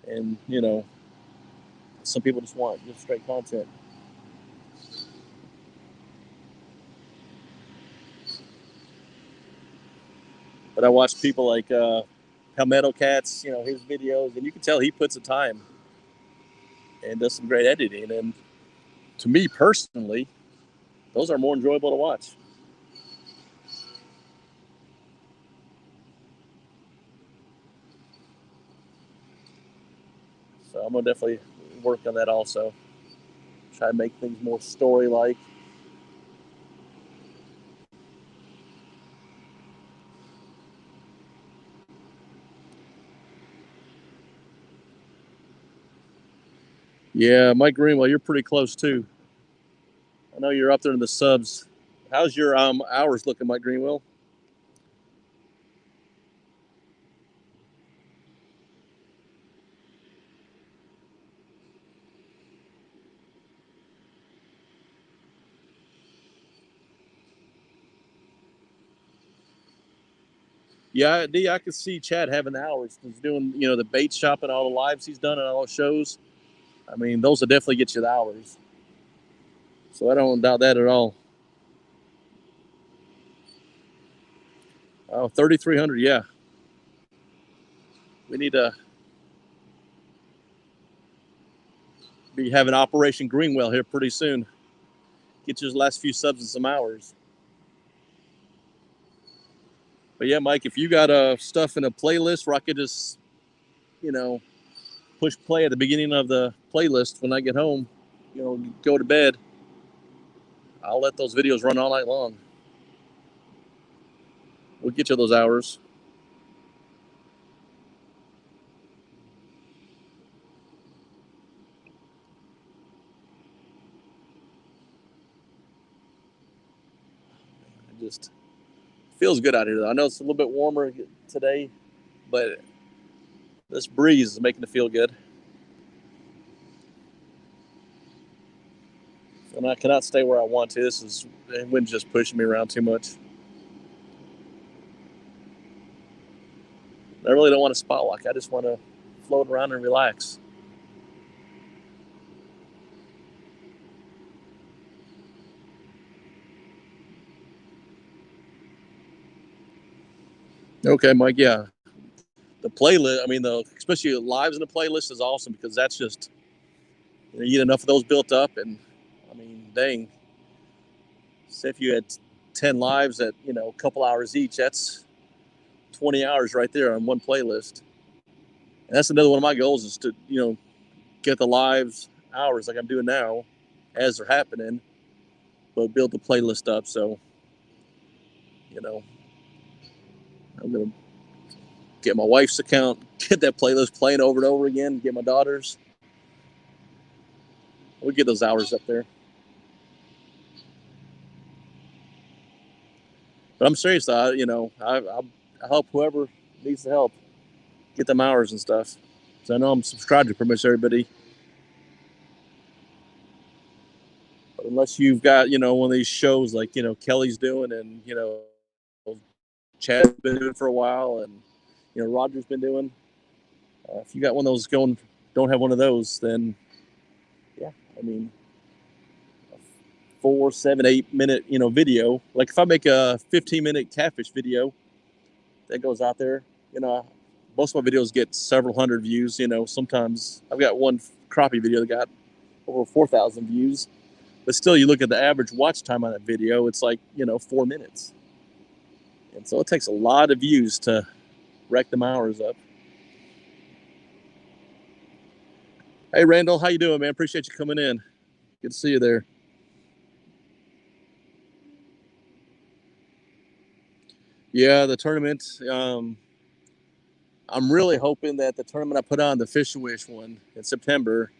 And, some people just want just straight content. But I watch people like Palmetto Cats, his videos, and you can tell he puts the time and does some great editing. And to me personally, those are more enjoyable to watch. So I'm going to definitely work on that also. Try to make things more story-like. Yeah, Mike Greenwell, you're pretty close too. I know you're up there in the subs. How's your hours looking, Mike Greenwell? Yeah, D, I could see Chad having hours. He's doing, the bait shop and all the lives he's done and all the shows. I mean, those will definitely get you the hours. So I don't doubt that at all. Oh, 3,300, yeah. We need to be having Operation Greenwell here pretty soon. Get your last few subs and some hours. But yeah, Mike, if you got stuff in a playlist where I could just, push play at the beginning of the playlist when I get home, go to bed, I'll let those videos run all night long. We'll get you those hours. It just feels good out here, though. I know it's a little bit warmer today, but this breeze is making it feel good. And I cannot stay where I want to. The wind's just pushing me around too much. I really don't want to spot walk. I just want to float around and relax. Okay, Mike. Yeah, the playlist. I mean, especially lives in the playlist is awesome because that's just you get enough of those built up, and I mean, dang, say if you had 10 lives at a couple hours each, that's 20 hours right there on one playlist. And that's another one of my goals is to get the lives hours like I'm doing now as they're happening, but build the playlist up. So I'm gonna get my wife's account, get that playlist playing over and over again, get my daughter's. We'll get those hours up there. But I'm serious, I help whoever needs the help get them hours and stuff. So I know I'm subscribed to pretty much everybody. But unless you've got, one of these shows like, Kelly's doing and, Chad's been doing for a while and, Roger's been doing. If you got one of those going, don't have one of those, then, yeah, I mean, 4, 7, 8 minute, video. Like if I make a 15-minute catfish video that goes out there, most of my videos get several hundred views. Sometimes I've got one crappie video that got over 4,000 views. But still, you look at the average watch time on that video, it's like, 4 minutes. And so it takes a lot of views to rack them hours up. Hey, Randall, how you doing, man? Appreciate you coming in. Good to see you there. Yeah, the tournament. I'm really hoping that the tournament I put on, the Fish and Wish one in September,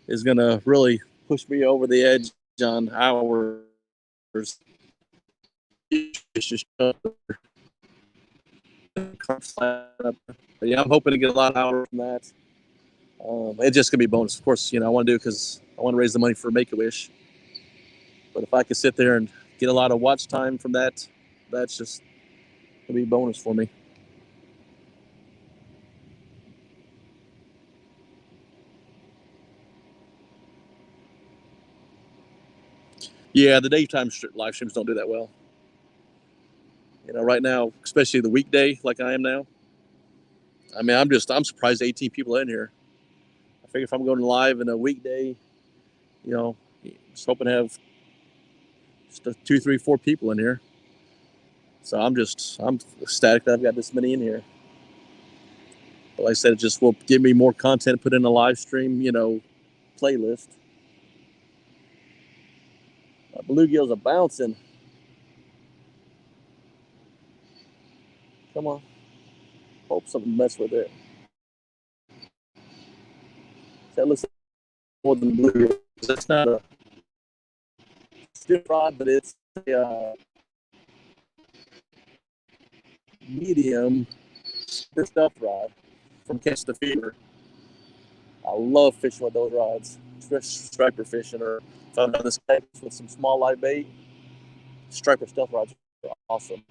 is going to really push me over the edge on hours. Yeah, I'm hoping to get a lot of hours from that. It's just gonna be a bonus, of course. I want to do it because I want to raise the money for Make a Wish. But if I could sit there and get a lot of watch time from that, that's just gonna be a bonus for me. Yeah, the daytime live streams don't do that well. Right now, especially the weekday, like I am now. I mean, I'm surprised 18 people in here. I figure if I'm going live in a weekday, just hoping to have just 2, 3, 4 people in here. So I'm ecstatic that I've got this many in here. But like I said, it just will give me more content, put in a live stream, playlist. Bluegills are bouncing. Come on. Hope something mess with it. That looks more than bluegill. It's not a stiff rod, but it's a medium stuff rod from Catch the Fever. I love fishing with those rods, especially striper fishing, or if I'm on this lake with some small light bait. Striper stealth rods are awesome.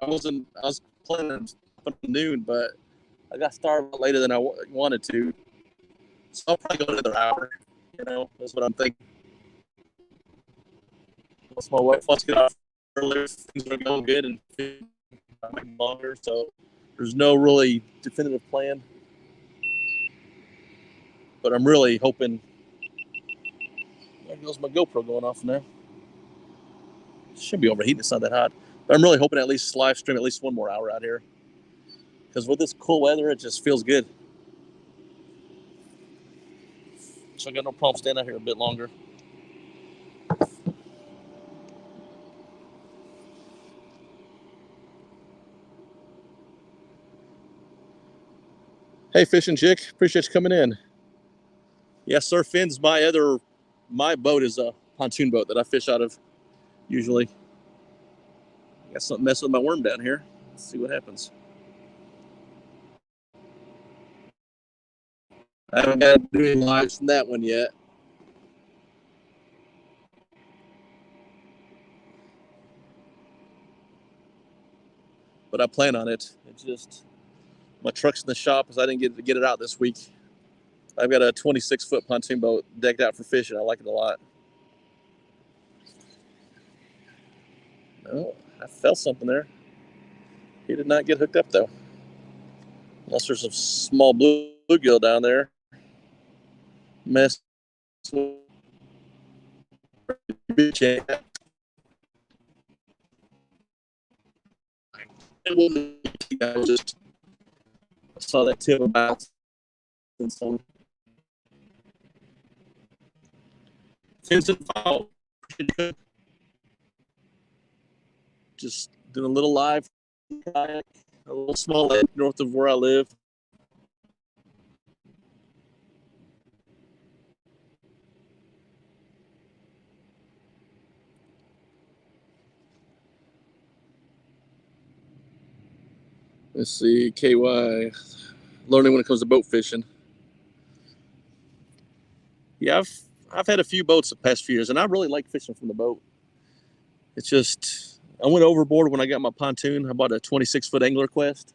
I was planning on noon, but I got started later than I wanted to. So I'll probably go another hour. That's what I'm thinking. Once my wife wants to get off earlier, things are going good and I might longer. So there's no really definitive plan. But I'm really hoping. There goes my GoPro going off now. Should be overheating. It's not that hot. But I'm really hoping to at least live stream at least one more hour out here. Because with this cool weather, it just feels good. So I got no problem staying out here a bit longer. Hey, Fishing Chick. Appreciate you coming in. Yeah, Surf Finn's my boat is a pontoon boat that I fish out of usually. I got something messing with my worm down here. Let's see what happens. I haven't got to do any lives from that one yet. But I plan on it. It's just my truck's in the shop because I didn't get to get it out this week. I've got a 26-foot pontoon boat decked out for fishing. I like it a lot. Oh, I felt something there. He did not get hooked up though. Unless there's a small bluegill down there. Mess with I just saw that tip about and some Vincent Fowl. Just doing a little live kayak, a little small lake north of where I live. Let's see, KY, learning when it comes to boat fishing. Yeah, I've had a few boats the past few years, and I really like fishing from the boat. It's just, I went overboard when I got my pontoon. I bought a 26-foot Angler Quest,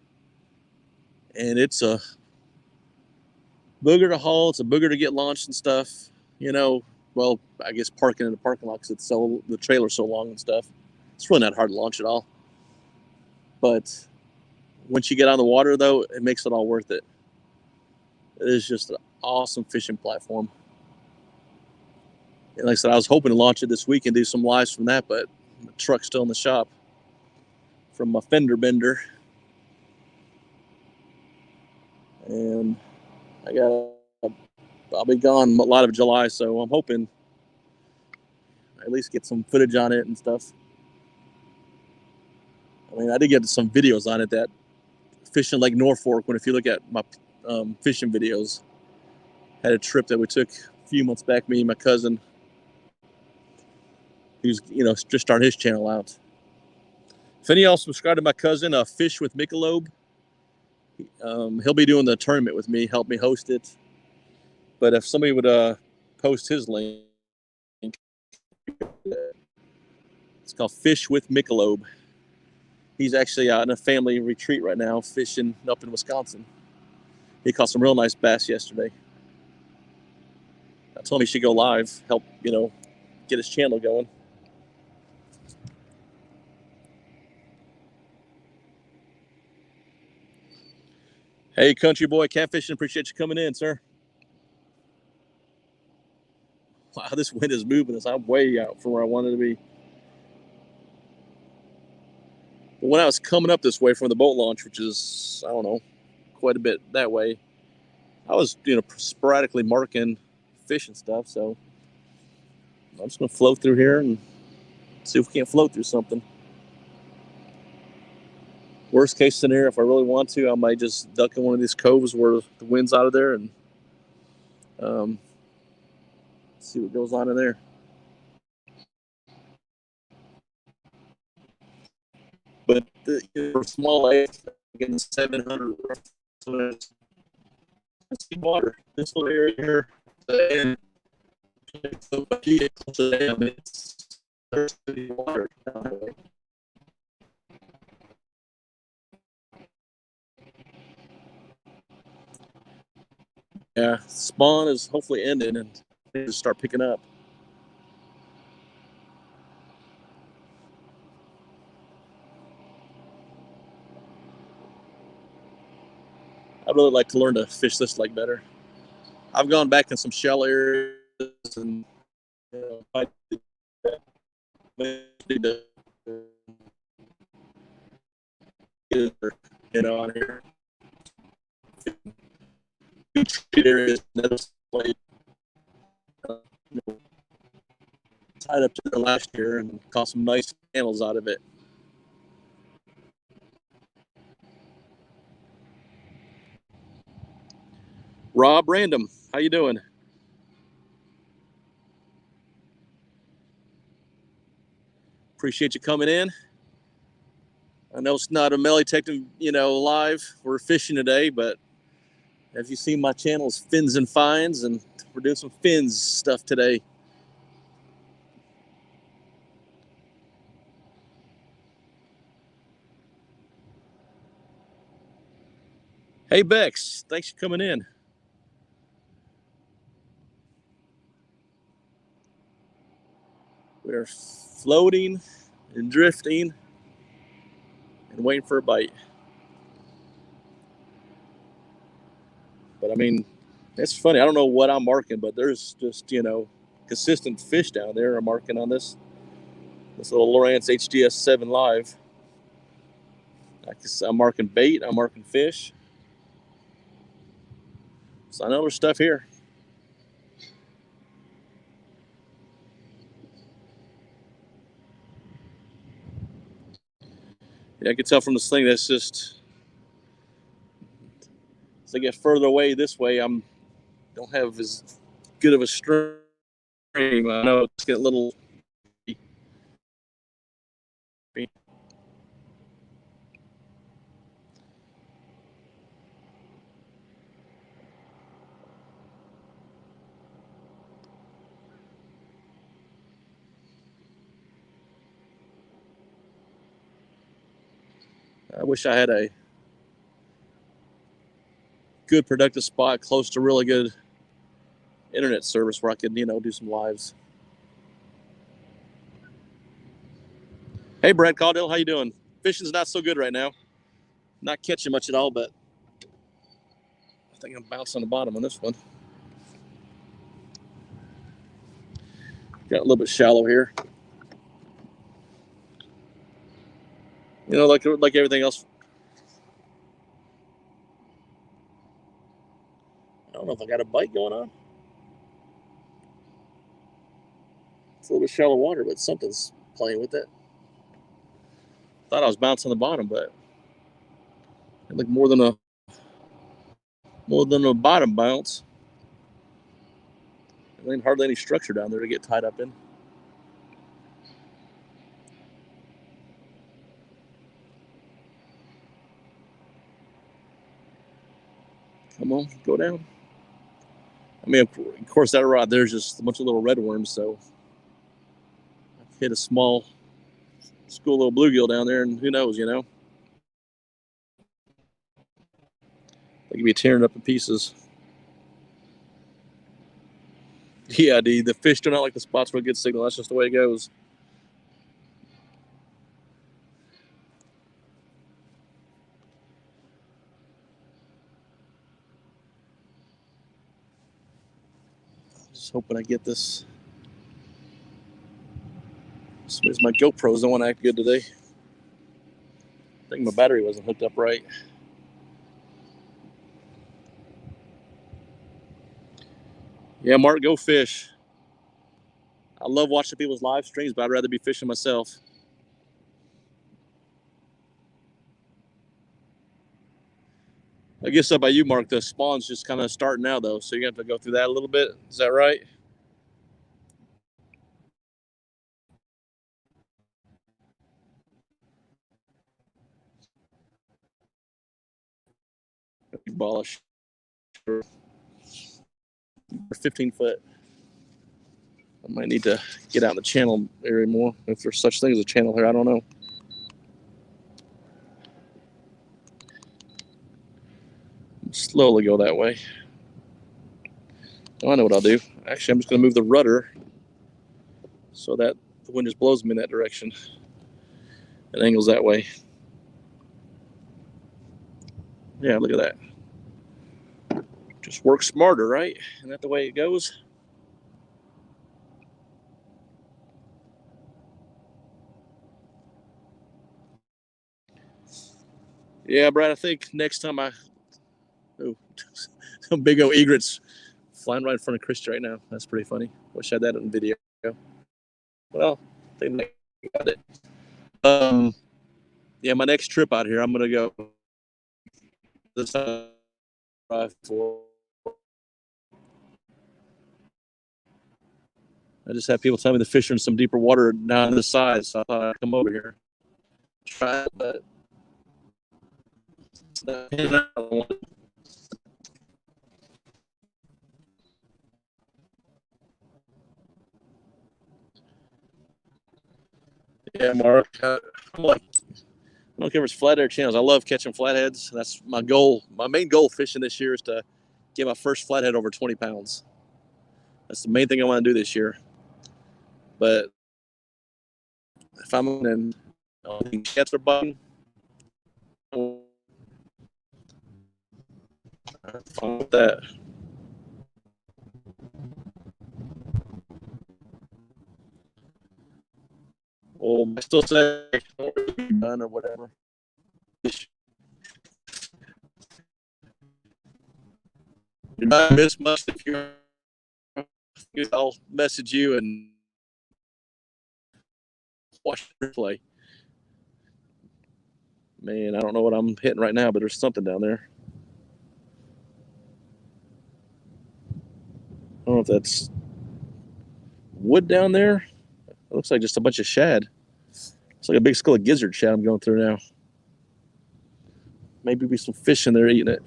and it's a booger to haul. It's a booger to get launched and stuff. Well, I guess parking in the parking lot because the trailer's so long and stuff. It's really not hard to launch at all. But once you get on the water, though, it makes it all worth it. It is just an awesome fishing platform. And like I said, I was hoping to launch it this week and do some lives from that, but the truck's still in the shop from my fender bender. And I'll be gone a lot of July, so I'm hoping I at least get some footage on it and stuff. I mean, I did get some videos on it that fishing Lake Norfolk, if you look at my fishing videos, had a trip that we took a few months back, me and my cousin, who's, just starting his channel out. If any of y'all subscribe to my cousin, Fish with Michelob, he'll be doing the tournament with me, help me host it. But if somebody would post his link, it's called Fish with Michelob. He's actually out in a family retreat right now, fishing up in Wisconsin. He caught some real nice bass yesterday. I told him he should go live, help, get his channel going. Hey, country boy, catfishing, appreciate you coming in, sir. Wow, this wind is moving us. I'm way out from where I wanted to be. But when I was coming up this way from the boat launch, which is, I don't know, quite a bit that way. I was, sporadically marking fish and stuff, so I'm just going to float through here and see if we can't float through something. Worst case scenario, if I really want to, I might just duck in one of these coves where the wind's out of there and see what goes on in there. But for small lakes, again, 700, so it's water. This little area here, and so if you get close to the dam, it's thirsty water. Yeah, spawn is hopefully ending and things start picking up. I'd really like to learn to fish this lake better. I've gone back in some shallow areas and I need to get on here. Areas tied up to there last year and caught some nice channels out of it. Rob Random, how you doing? Appreciate you coming in. I know it's not a Melee Detective, live. We're fishing today, but as you see, my channel is Fins and Finds, and we're doing some fins stuff today. Hey, Bex, thanks for coming in. We're floating and drifting and waiting for a bite. But I mean, it's funny. I don't know what I'm marking, but there's just, consistent fish down there. I'm marking on this little Lowrance HDS 7 Live. I'm marking bait. I'm marking fish. So I know there's stuff here. Yeah, I can tell from this thing that's just, as I get further away this way, don't have as good of a stream. I know it's getting a little. I wish I had a good productive spot close to really good internet service where I could, do some lives. Hey, Brad Caudill, how you doing? Fishing's not so good right now. Not catching much at all, but I think I'm bouncing on the bottom on this one. Got a little bit shallow here. Like everything else. I don't know if I got a bite going on. It's a little bit shallow water, but something's playing with it. Thought I was bouncing on the bottom, but it looked more than a bottom bounce. There ain't hardly any structure down there to get tied up in. Come on, go down. I mean, of course, that rod there's just a bunch of little red worms, so I hit a small school little bluegill down there, and who knows, They could be tearing up in pieces. Yeah, the fish do not like the spots for a good signal. That's just the way it goes. Just hoping I get this. There's my GoPros don't want to act good today. I think my battery wasn't hooked up right. Yeah, Mark, go fish. I love watching people's live streams, but I'd rather be fishing myself. I guess up by you, Mark, the spawn's just kind of starting now, though, so you have to go through that a little bit. Is that right? Ball of 15 foot. I might need to get out in the channel area more if there's such thing as a channel here. I don't know. Slowly go that way. Oh, I know what I'll do. Actually, I'm just going to move the rudder so that the wind just blows me in that direction. It angles that way. Yeah, look at that. Just work smarter, right? Isn't that the way it goes? Yeah, Brad, I think next time some big old egrets flying right in front of Christian right now. That's pretty funny. Wish I had that in video. Well, I think I got it. Yeah, my next trip out here, I'm gonna go this time for. I just have people tell me the fish are in some deeper water down this side, so I thought I'd come over here, try it, but it's not. Yeah, Mark. I'm like, I don't care if it's flathead channels. I love catching flatheads. That's my goal. My main goal fishing this year is to get my first flathead over 20 pounds. That's the main thing I want to do this year. But if I'm in cats are biting, I'm fine with that. Well, I still say done or whatever. You're not miss much if you're. I'll message you and watch the replay. Man, I don't know what I'm hitting right now, but there's something down there. I don't know if that's wood down there. It looks like just a bunch of shad. It's like a big skull of gizzard shad I'm going through now. Maybe be some fish in there eating it.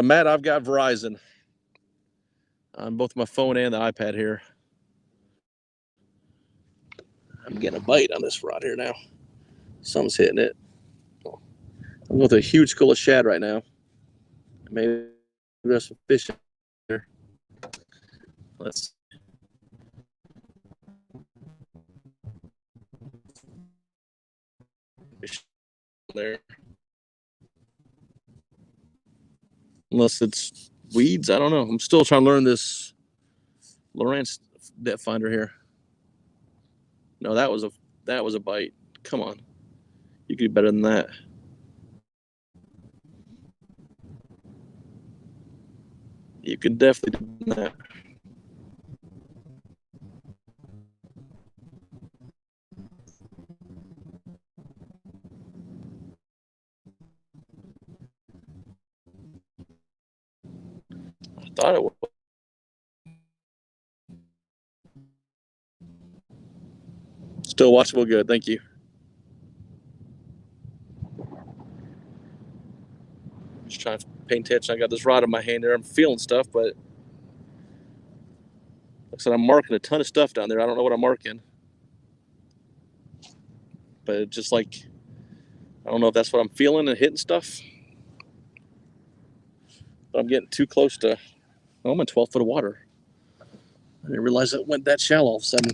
Matt, I've got Verizon on both my phone and the iPad here. I'm getting a bite on this rod here now. Something's hitting it. I'm going with a huge school of shad right now. Maybe there's some fish in there. Let's. Fish there. Unless it's weeds, I don't know. I'm still trying to learn this Lowrance depth finder here. No, that was a bite. Come on, you could do better than that. You could definitely do that. I thought it was. Still watchable good. Thank you. Just trying to pay attention. I got this rod in my hand there. I'm feeling stuff, but like I said, I'm marking a ton of stuff down there. I don't know what I'm marking. But it's just like, I don't know if that's what I'm feeling and hitting stuff. But I'm getting too close to, oh, I'm in 12 foot of water. I didn't realize it went that shallow all of a sudden.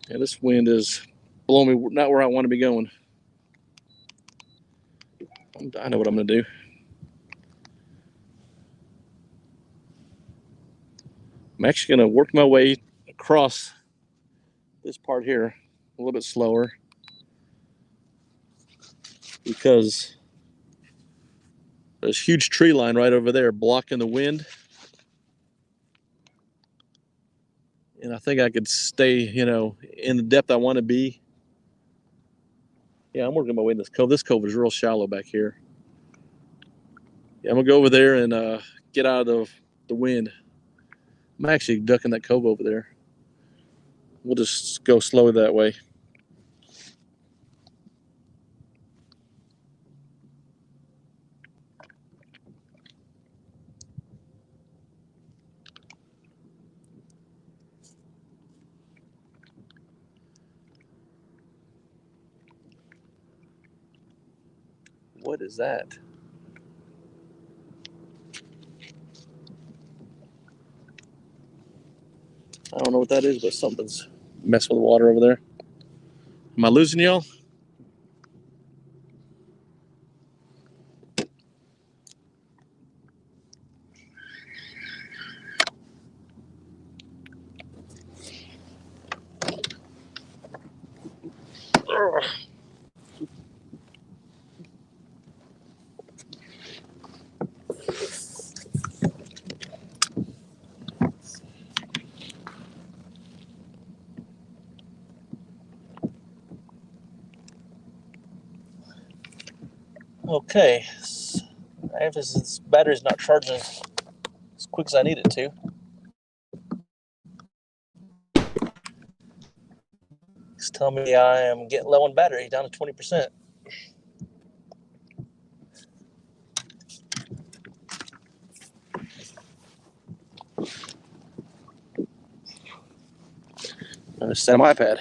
Yeah, this wind is blowing me not where I want to be going. I know what I'm going to do. I'm actually going to work my way across this part here a little bit slower because there's a huge tree line right over there blocking the wind. And I think I could stay, in the depth I want to be. Yeah, I'm working my way in this cove. This cove is real shallow back here. Yeah, I'm going to go over there and get out of the wind. I'm actually ducking that cove over there. We'll just go slow that way. What is that? I don't know what that is, but something's messing with the water over there. Am I losing y'all? Okay. This battery's not charging as quick as I need it to. It's telling me I am getting low on battery, down to 20%. I'm just set my iPad.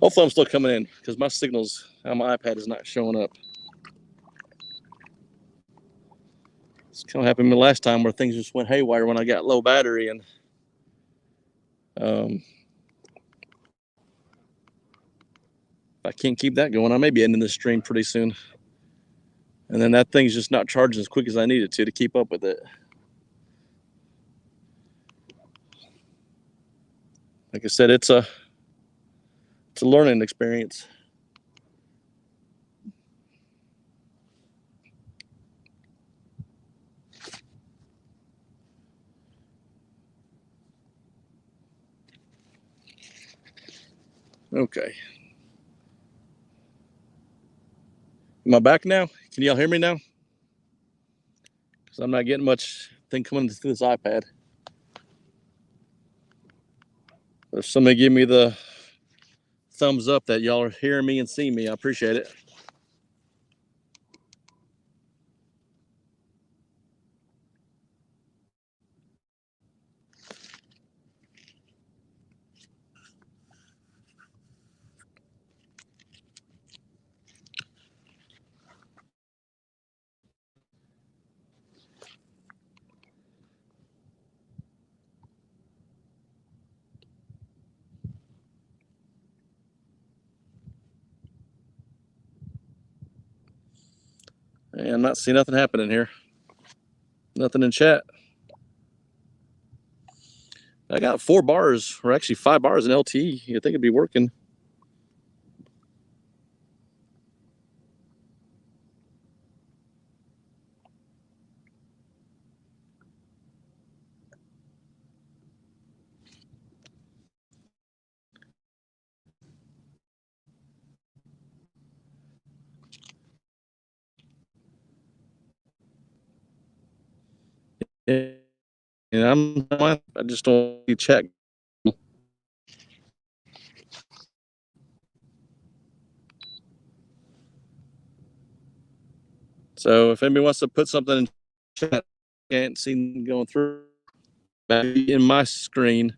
Hopefully I'm still coming in because my signals on my iPad is not showing up. It's kind of happened to me last time where things just went haywire when I got low battery, and if I can't keep that going, I may be ending this stream pretty soon. And then that thing's just not charging as quick as I need it to keep up with it. Like I said, it's a learning experience. Okay. Am I back now? Can y'all hear me now? Because I'm not getting much thing coming through this iPad. If somebody give me the thumbs up that y'all are hearing me and seeing me, I appreciate it. And I'm not seeing nothing happening here. Nothing in chat. I got 4 bars, or actually 5 bars in LTE. You think it'd be working? And I just don't check. So if anybody wants to put something in chat, I can't see them going through. In my screen,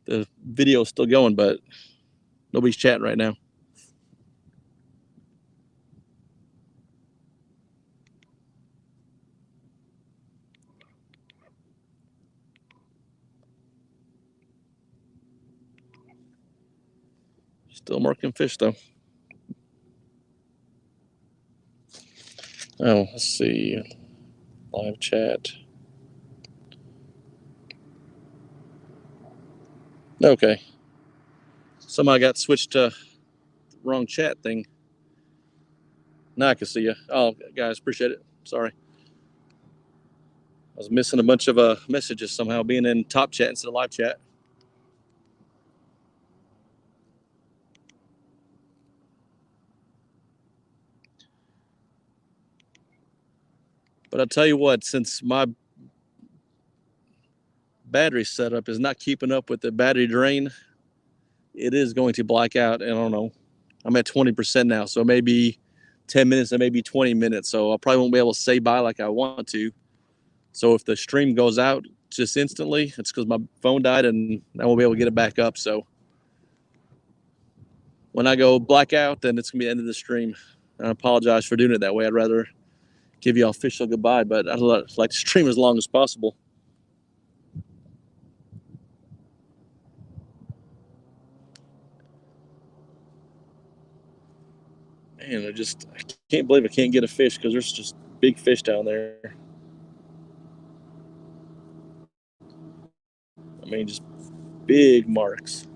the video is still going, but nobody's chatting right now. Still marking fish though. Oh, let's see. Live chat. Okay. Somehow I got switched to the wrong chat thing. Now I can see you. Oh, guys, appreciate it. Sorry. I was missing a bunch of messages somehow, being in top chat instead of live chat. But I'll tell you what, since my battery setup is not keeping up with the battery drain, it is going to black out. And I don't know. I'm at 20% now, so maybe 10 minutes and maybe 20 minutes. So I probably won't be able to say bye like I want to. So if the stream goes out just instantly, it's because my phone died and I won't be able to get it back up. So when I go blackout, then it's going to be the end of the stream. I apologize for doing it that way. I'd rather give you an official goodbye, but I'd like to stream as long as possible. Man, I can't believe I can't get a fish because there's just big fish down there. I mean, just big marks.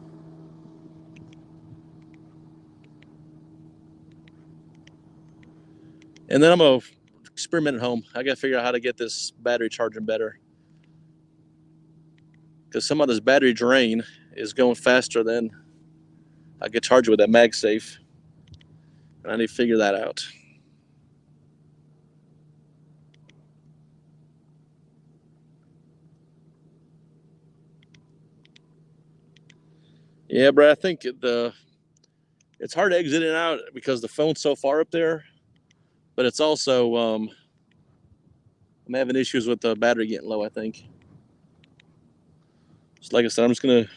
And then I'm going to experiment at home. I got to figure out how to get this battery charging better. Because some of this battery drain is going faster than I get charged with that MagSafe. And I need to figure that out. Yeah, Brad, I think it's hard to exit in and out because the phone's so far up there. But it's also, I'm having issues with the battery getting low, I think. Just like I said, I'm just going to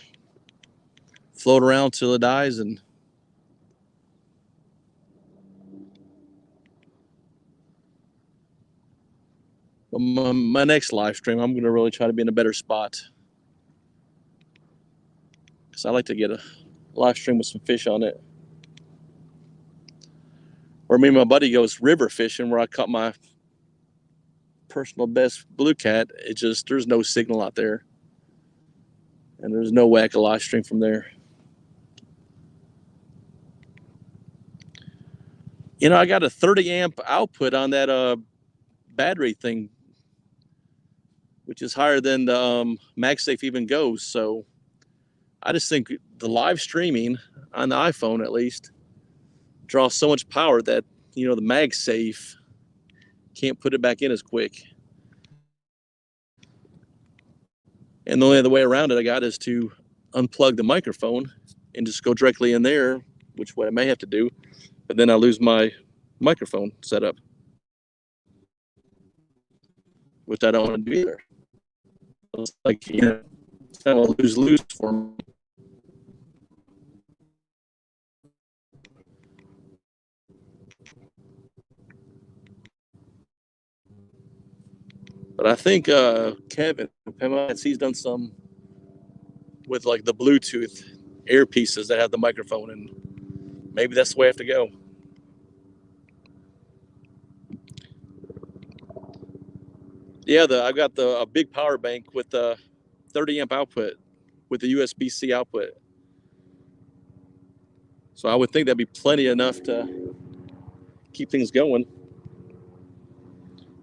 float around till it dies. And my next live stream, I'm going to really try to be in a better spot. Because I like to get a live stream with some fish on it. Or me and my buddy goes river fishing where I caught my personal best blue cat. It just, there's no signal out there. And there's no way I could live stream from there. You know, I got a 30 amp output on that battery thing, which is higher than the MagSafe even goes. So I just think the live streaming on the iPhone, at least, draws so much power that, you know, the MagSafe can't put it back in as quick. And the only other way around it I got is to unplug the microphone and just go directly in there, which what I may have to do, but then I lose my microphone setup, which I don't want to do either. It's like, you know, it's kind of a lose-lose for me. But I think Kevin, he's done some with like the Bluetooth earpieces that have the microphone, and maybe that's the way I have to go. Yeah, I've got a big power bank with the 30 amp output with the USB-C output. So I would think that'd be plenty enough to keep things going.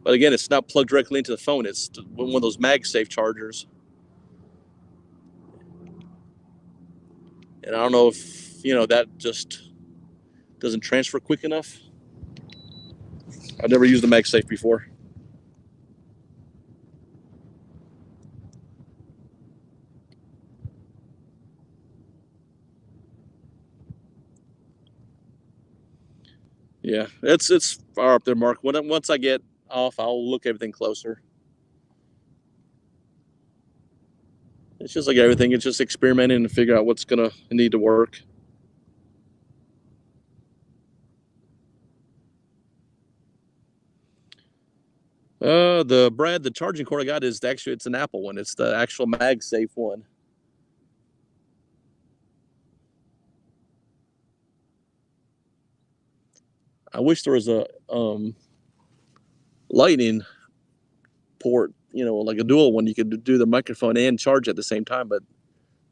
But again, it's not plugged directly into the phone. It's one of those MagSafe chargers. And I don't know if, you know, that just doesn't transfer quick enough. I've never used a MagSafe before. Yeah, it's far up there, Mark. Once I get off, I'll look everything closer. It's just like everything. It's just experimenting to figure out what's gonna need to work. The charging cord I got is actually, it's an Apple one. It's the actual MagSafe one. I wish there was a lightning port, like a dual one. You could do the microphone and charge at the same time, but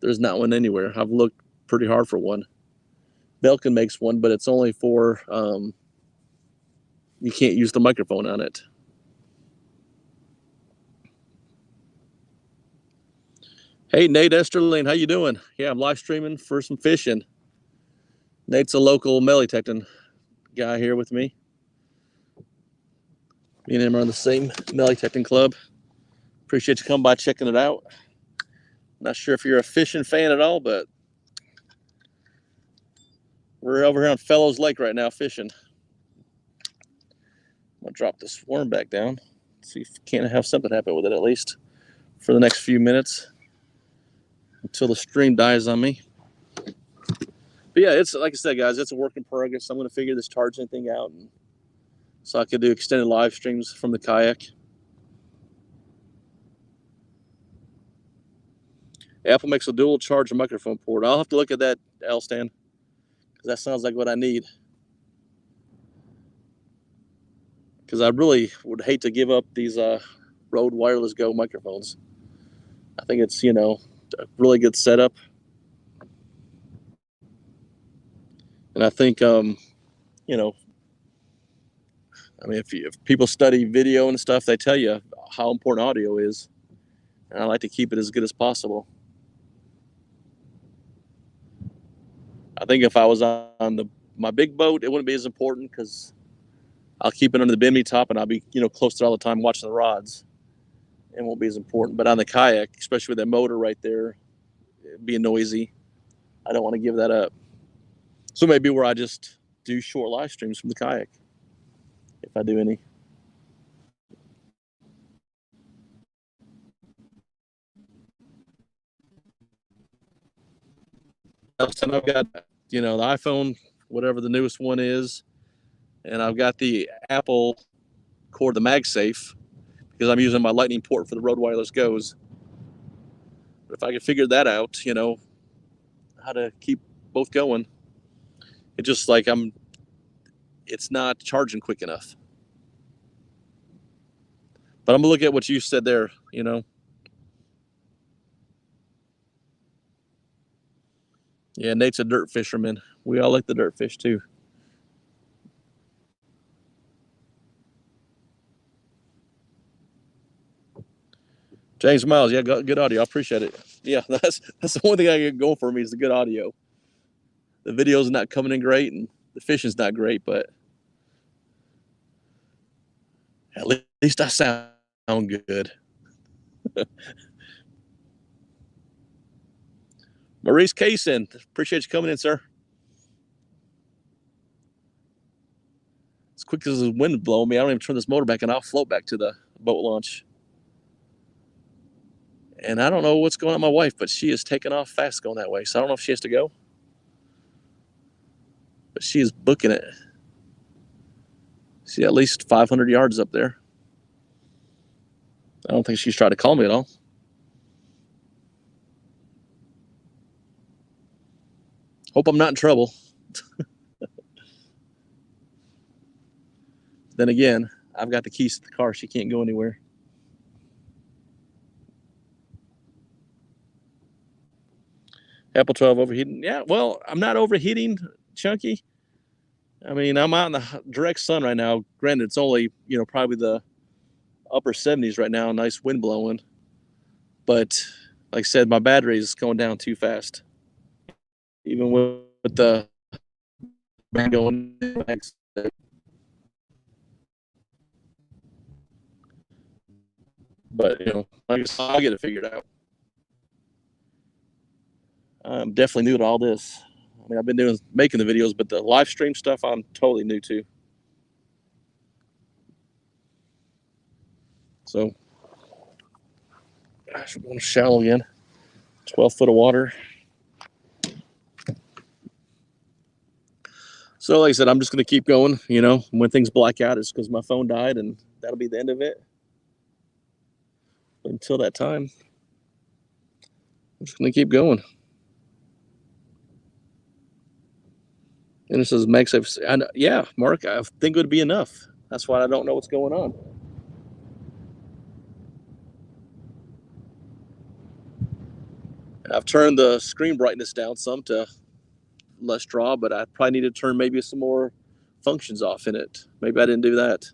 there's not one anywhere. I've looked pretty hard for one. Belkin makes one, but it's only for, you can't use the microphone on it. Hey, Nate Esterling, how you doing? Yeah, I'm live streaming for some fishing. Nate's a local melee detecting guy here with me. Me and him are on the same melee detecting club. Appreciate you coming by checking it out. Not sure if you're a fishing fan at all, but we're over here on Fellows Lake right now fishing. I'm gonna drop this worm back down. See if we can't have something happen with it at least for the next few minutes until the stream dies on me. But yeah, it's like I said, guys, it's a work in progress. I'm gonna figure this charging thing out, and so I could do extended live streams from the kayak. Apple makes a dual charge microphone port. I'll have to look at that, Elstan, because that sounds like what I need. Because I really would hate to give up these Rode Wireless Go microphones. I think it's, a really good setup. And I think, if people study video and stuff, they tell you how important audio is. And I like to keep it as good as possible. I think if I was on my big boat, it wouldn't be as important because I'll keep it under the bimini top and I'll be, close to it all the time watching the rods. It won't be as important. But on the kayak, especially with that motor right there, being noisy, I don't want to give that up. So maybe where I just do short live streams from the kayak, if I do any. And I've got, the iPhone, whatever the newest one is, and I've got the Apple cord, the MagSafe, because I'm using my Lightning port for the Rode Wireless Goes. But if I could figure that out, how to keep both going, it's just like it's not charging quick enough. But I'm gonna look at what you said there, Yeah, Nate's a dirt fisherman. We all like the dirt fish too. James Miles, yeah, good audio. I appreciate it. Yeah, that's the one thing I get going for me is the good audio. The video's not coming in great, and the fishing's not great, but at least I sound good. Maurice Kaysen, appreciate you coming in, sir. As quick as the wind is blowing me, I don't even turn this motor back, and I'll float back to the boat launch. And I don't know what's going on with my wife, but she is taking off fast going that way. So I don't know if she has to go, but she is booking it. She's at least 500 yards up there. I don't think she's tried to call me at all. Hope I'm not in trouble. Then again, I've got the keys to the car. She can't go anywhere. Apple 12 overheating. Yeah, well, I'm not overheating, Chunky. I mean, I'm out in the direct sun right now. Granted, it's only, probably the upper 70s right now. Nice wind blowing. But like I said, my battery is going down too fast. Even with the going. But, like I said, I'll get it figured out. I'm definitely new to all this. I mean, I've been making the videos, but the live stream stuff I'm totally new to. So, gosh, I'm going shallow again. 12 foot of water. So, like I said, I'm just going to keep going. When things black out, it's because my phone died, and that'll be the end of it. But until that time, I'm just going to keep going. And it says MagSafe. Yeah, Mark, I think it would be enough. That's why I don't know what's going on. And I've turned the screen brightness down some to less draw, but I probably need to turn maybe some more functions off in it. Maybe I didn't do that.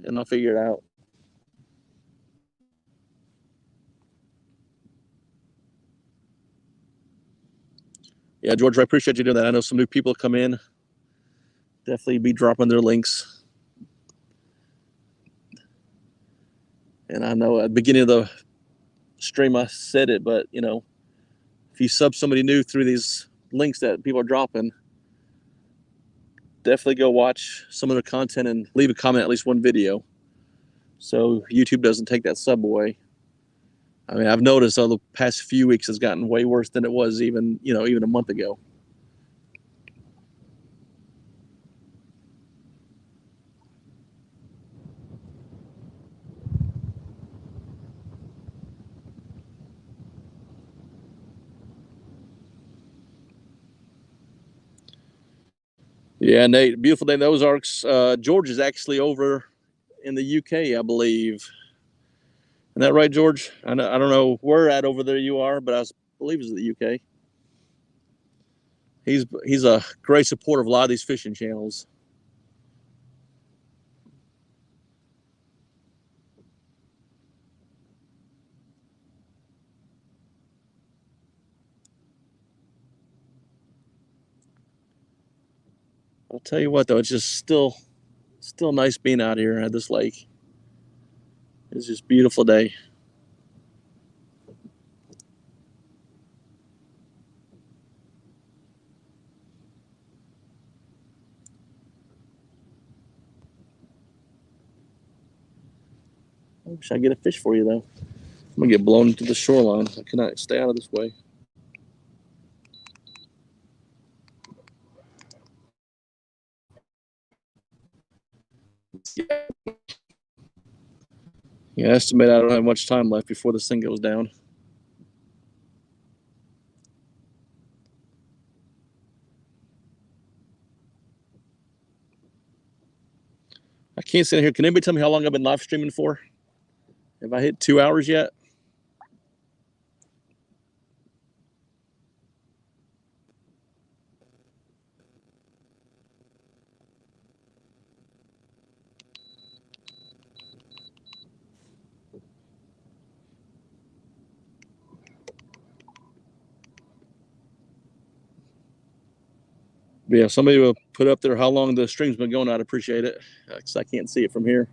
And I'll figure it out. Yeah, George, I appreciate you doing that. I know some new people come in. Definitely be dropping their links. And I know at the beginning of the stream I said it, but you know, if you sub somebody new through these links that people are dropping, definitely go watch some of their content and leave a comment at least one video, so YouTube doesn't take that sub away. I mean, I've noticed over the past few weeks has gotten way worse than it was even a month ago. Yeah, Nate, beautiful day in the Ozarks. George is actually over in the UK, I believe. Isn't that right, George? I don't know where at over there you are, but I believe it's the UK. He's a great supporter of a lot of these fishing channels. I'll tell you what, though, it's just still nice being out here at this lake. It's just a beautiful day. I wish I could get a fish for you, though. I'm gonna get blown into the shoreline. I cannot stay out of this way. Yeah, I estimate I don't have much time left before this thing goes down. I can't sit here. Can anybody tell me how long I've been live streaming for? Have I hit 2 hours yet? But yeah, somebody will put up there how long the stream's been going. I'd appreciate it, because I can't see it from here.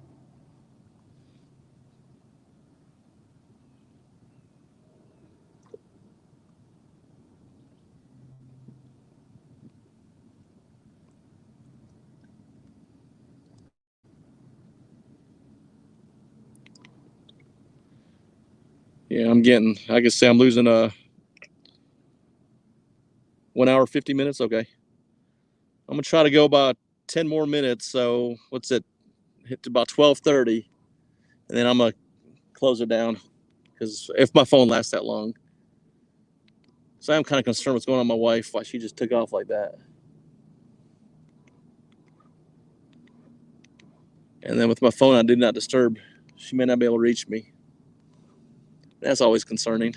Yeah, I can say I'm losing 1 hour, 50 minutes. Okay. I'm going to try to go about 10 more minutes. So what's it? Hit to about 12:30. And then I'm going to close it down, because if my phone lasts that long. So I'm kind of concerned what's going on with my wife, why she just took off like that. And then with my phone, I did not disturb. She may not be able to reach me. That's always concerning.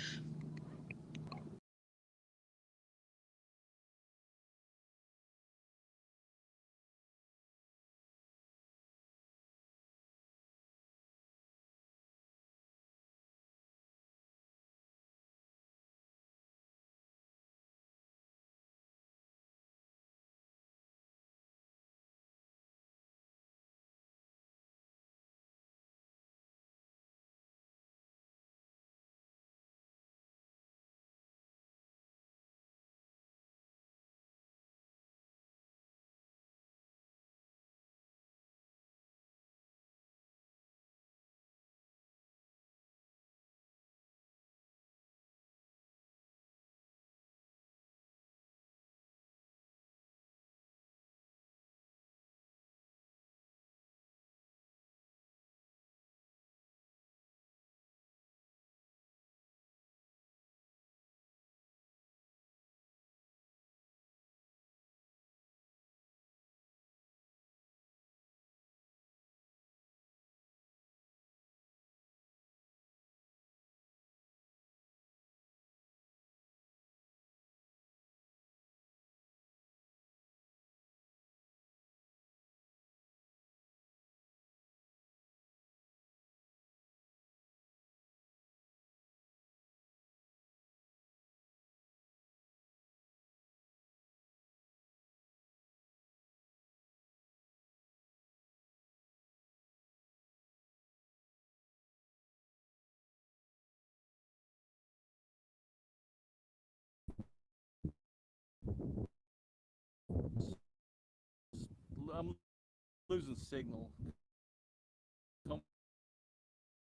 losing signal.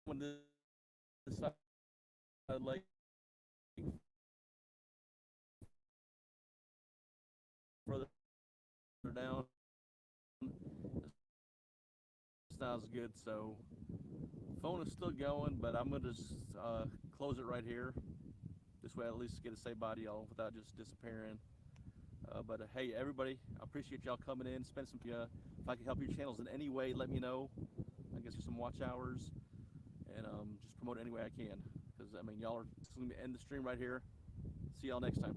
Coming this side of the lake further down, it's not as good. So phone is still going, but I'm gonna just close it right here. This way I at least get to say bye to y'all without just disappearing. But hey, everybody, I appreciate y'all coming in, spend some. If I can help your channels in any way, let me know. I guess for some watch hours, and just promote it any way I can. Because I mean, y'all are just gonna end the stream right here. See y'all next time.